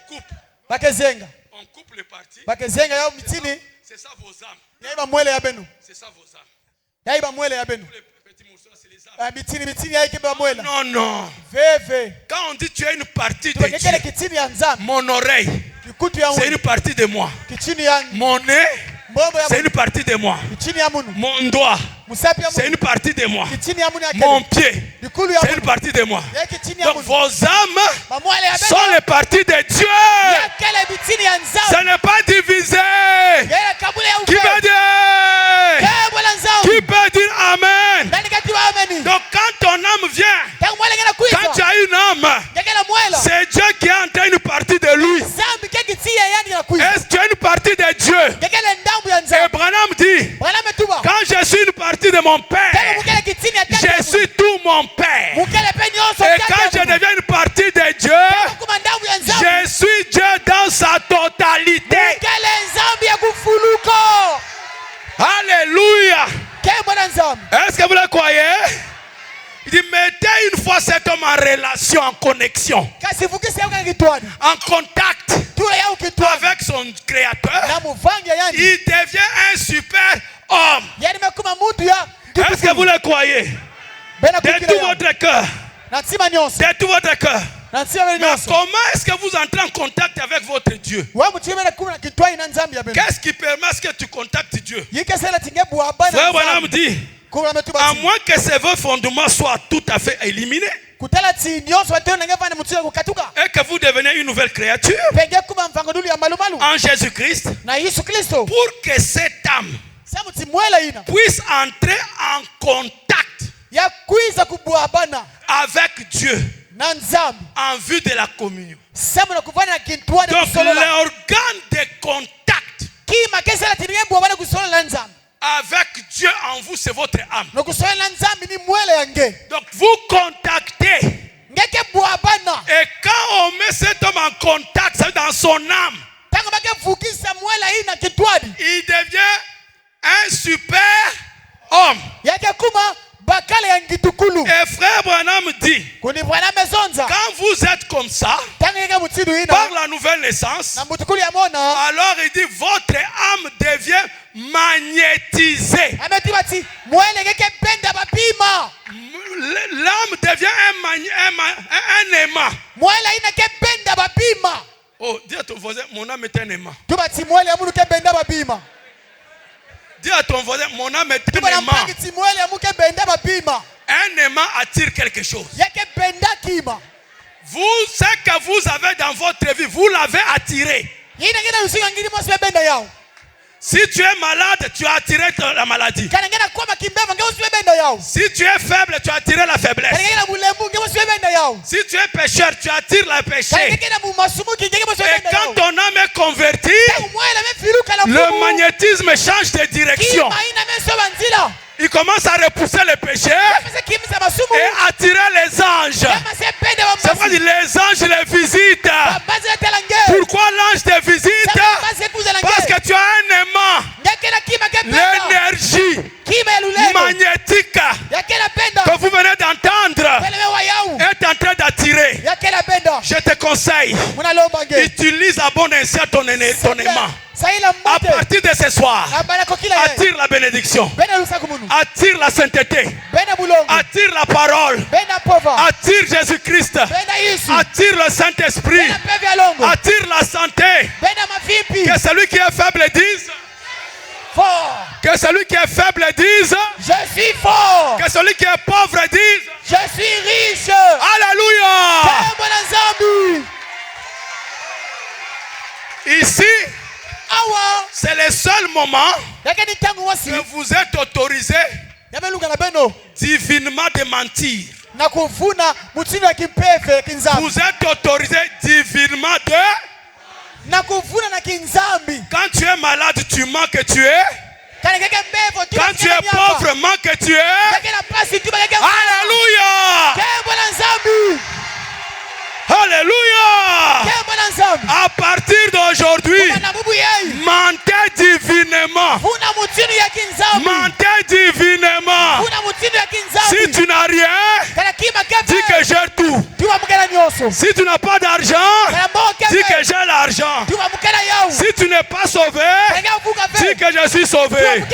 coupe. On coupe le parti. C'est ça vos âmes. C'est ça vos âmes. Non, non. Quand on dit tu es une partie de Dieu, mon oreille, c'est une partie de moi. Mon nez, c'est une partie de moi. Mon doigt, c'est une partie de moi. Mon pied, c'est une partie de moi. Donc vos âmes sont les parties de Dieu. Ce n'est pas divisé. Qui veut dire? Qui peut dire Amen? Donc quand ton âme vient, quand tu as une âme, c'est Dieu qui a entré une partie de lui. Est-ce que tu as une partie de Dieu? Et Branham dit, quand je suis une partie de mon Père, je suis tout mon Père. Et quand je deviens une partie de Dieu, je suis Dieu dans sa totalité. Alléluia. Est-ce que vous le croyez? Il dit, mettez une fois cet homme en relation, en connexion, en contact avec son créateur. Il devient un super homme. Est-ce que vous le croyez? De tout votre cœur. De tout votre cœur. Mais comment est-ce que vous entrez en contact avec votre Dieu? Qu'est-ce qui permet que tu contactes Dieu? Frère Branham dit, à moins que ces vos fondements soient tout à fait éliminés et que vous deveniez une nouvelle créature en Jésus-Christ, pour que cette âme puisse entrer en contact avec Dieu en vue de la communion. Donc l'organe de contact avec Dieu en vous, c'est votre âme. Donc vous contactez. Et quand on met cet homme en contact, c'est dans son âme, il devient un super homme. Et frère Branham dit, quand vous êtes comme ça, par la nouvelle naissance, alors il dit, votre âme devient magnétisée. L'âme devient un aimant. Oh, dis à ton voisin, mon âme est un aimant. Dis à ton voisin, mon âme est un aimant. Un aimant attire quelque chose. Vous, ce que vous avez dans votre vie, vous l'avez attiré. Si tu es malade, tu as attiré la maladie. Si tu es faible, tu attires la faiblesse. Si tu es pécheur, tu attires le péché. Et quand ton âme est convertie, le magnétisme change de direction. Il commence à repousser le péché et attirer les anges. C'est pourquoi les anges les visitent. Pourquoi l'ange te visite? Parce que tu as un aimant. L'énergie magnétique que vous venez d'entendre est en train d'attirer. Je te conseille, utilise à bon escient ton aimant. À partir de ce soir, attire la bénédiction, attire la sainteté, attire la parole, attire Jésus-Christ, attire le Saint-Esprit, attire la santé. Que celui qui est faible dise fort. Que celui qui est faible dise je suis fort. Que celui qui est pauvre dise je suis riche. Alléluia. Ici, c'est le seul moment que vous êtes autorisé divinement de mentir. Vous êtes autorisé divinement de... Quand tu es malade, tu mens que tu es. Quand tu es pauvre, mens que tu es. Alléluia. Alléluia. À partir d'aujourd'hui, mentez divinement. Mentez divinement. Si tu n'as rien, dis que j'ai tout. Si tu n'as pas d'argent, dis que j'ai l'argent. Si tu n'es pas sauvé, dis que je suis sauvé.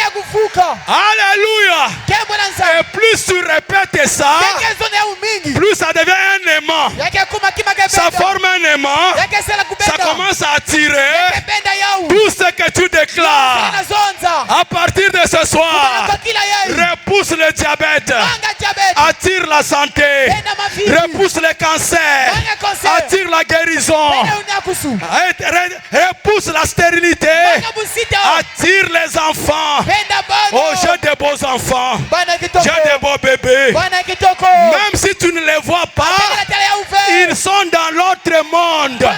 Alléluia. Et plus tu répètes ça, plus ça devient un aimant. Ça forme un aimant. Ça commence à attirer tout ce que tu déclares. À partir de ce soir, repousse le diabète, attire la santé, repousse le cancer, attire la guérison, repousse la stérilité, attire les enfants. Oh, j'ai de beaux enfants, j'ai de beaux bébés. Même si tu ne les vois pas, ils sont dans l'autre monde.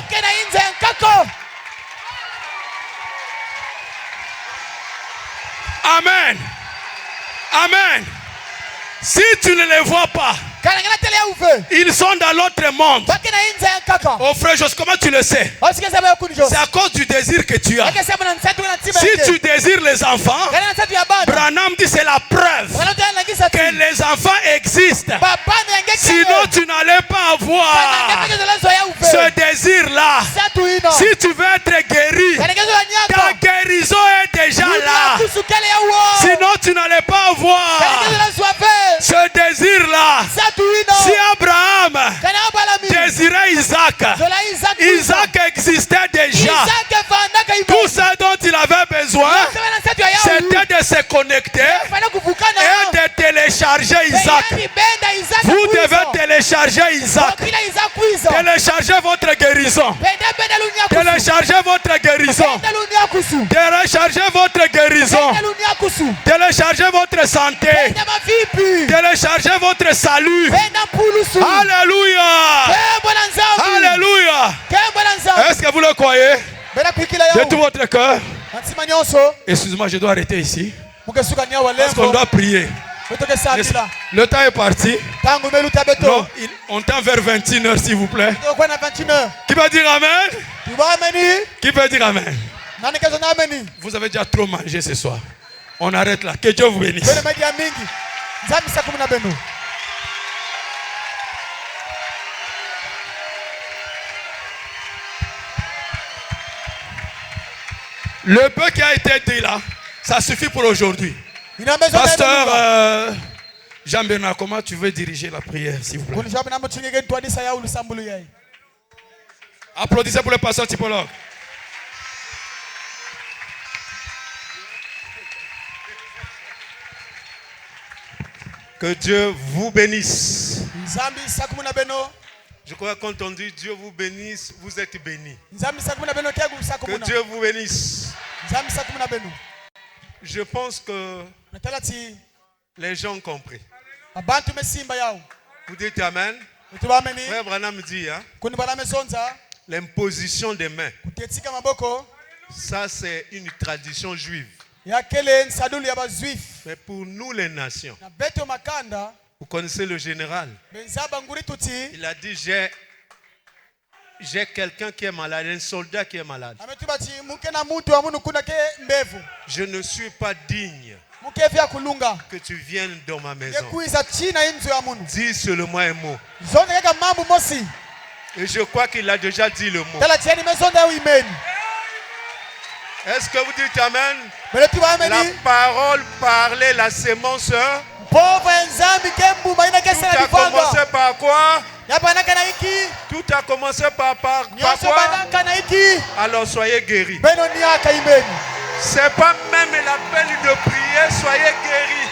Amen. Amen. Si tu ne les vois pas, ils sont dans l'autre monde. Oh frère Jos, comment tu le sais? C'est à cause du désir que tu as. Si tu désires les enfants, Branham dit c'est la preuve que les enfants existent. Sinon tu n'allais pas avoir ce désir-là. Si tu veux être guéri, ta guérison est déjà là. Sinon tu n'allais pas avoir ce désir-là. Si Abraham désirait Isaac, Isaac existait déjà. Tout ce dont il avait besoin, c'était de se connecter et de télécharger Isaac. Vous devez télécharger Isaac. Téléchargez votre guérison. Téléchargez votre guérison. Téléchargez votre guérison. Téléchargez votre santé. Téléchargez votre salut. Alléluia. Alléluia. Est-ce que vous le croyez? De tout votre cœur. Excuse-moi, je dois arrêter ici. Parce qu'on doit prier. Le temps est parti. Non, on tend vers 21h s'il vous plaît. Qui va dire Amen? Qui peut dire Amen? Vous avez déjà trop mangé ce soir. On arrête là. Que Dieu vous bénisse. Le peu qui a été dit là, ça suffit pour aujourd'hui. Pasteur Jean-Bernard, comment tu veux diriger la prière, s'il vous plaît? Applaudissez pour le pasteur typologue. Que Dieu vous bénisse. Je crois quand on dit Dieu vous bénisse, vous êtes bénis. Que Dieu vous bénisse. Je pense que Les gens ont compris. Vous dites Amen. Frère Branham dit, hein, l'imposition des mains, ça c'est une tradition juive. Mais pour nous les nations, vous connaissez le général. Il a dit, j'ai quelqu'un qui est malade, un soldat qui est malade. Je ne suis pas digne que tu viennes dans ma maison. Dis seulement un mot. Et je crois qu'il a déjà dit le mot. Est-ce que vous dites Amen? La parole parlait, la sémence. Tout a commencé par quoi? Tout a commencé par quoi? Alors soyez guéris. C'est pas même la peine de prier, soyez guéris.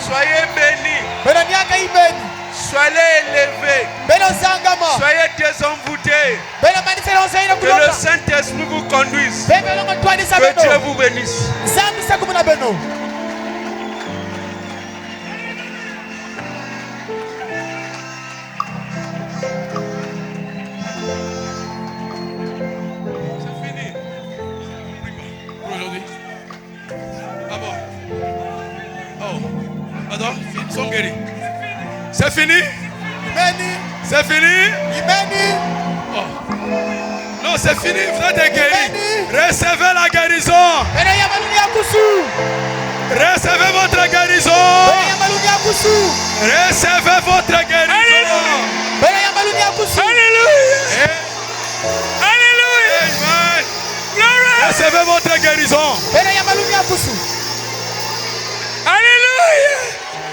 Soyez bénis. Soyez élevés. Soyez désenvoûtés. Que le Saint-Esprit vous conduise. Que Dieu vous bénisse. C'est fini? C'est fini? Oh. Non, c'est fini, vous êtes guéri. Recevez la guérison. Recevez votre guérison. Recevez votre guérison. Alléluia. Alléluia. Amen. Recevez votre guérison. Alléluia.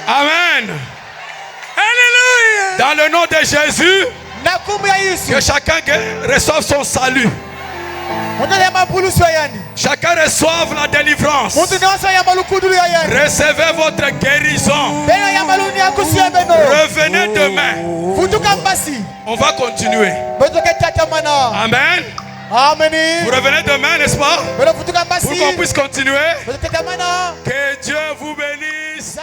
Amen. Alléluia. Dans le nom de Jésus, que chacun reçoive son salut. Chacun reçoive la délivrance. Recevez votre guérison. Revenez demain. On va continuer. Amen. Vous revenez demain, n'est-ce pas? Pour qu'on puisse continuer. Que Dieu vous bénisse.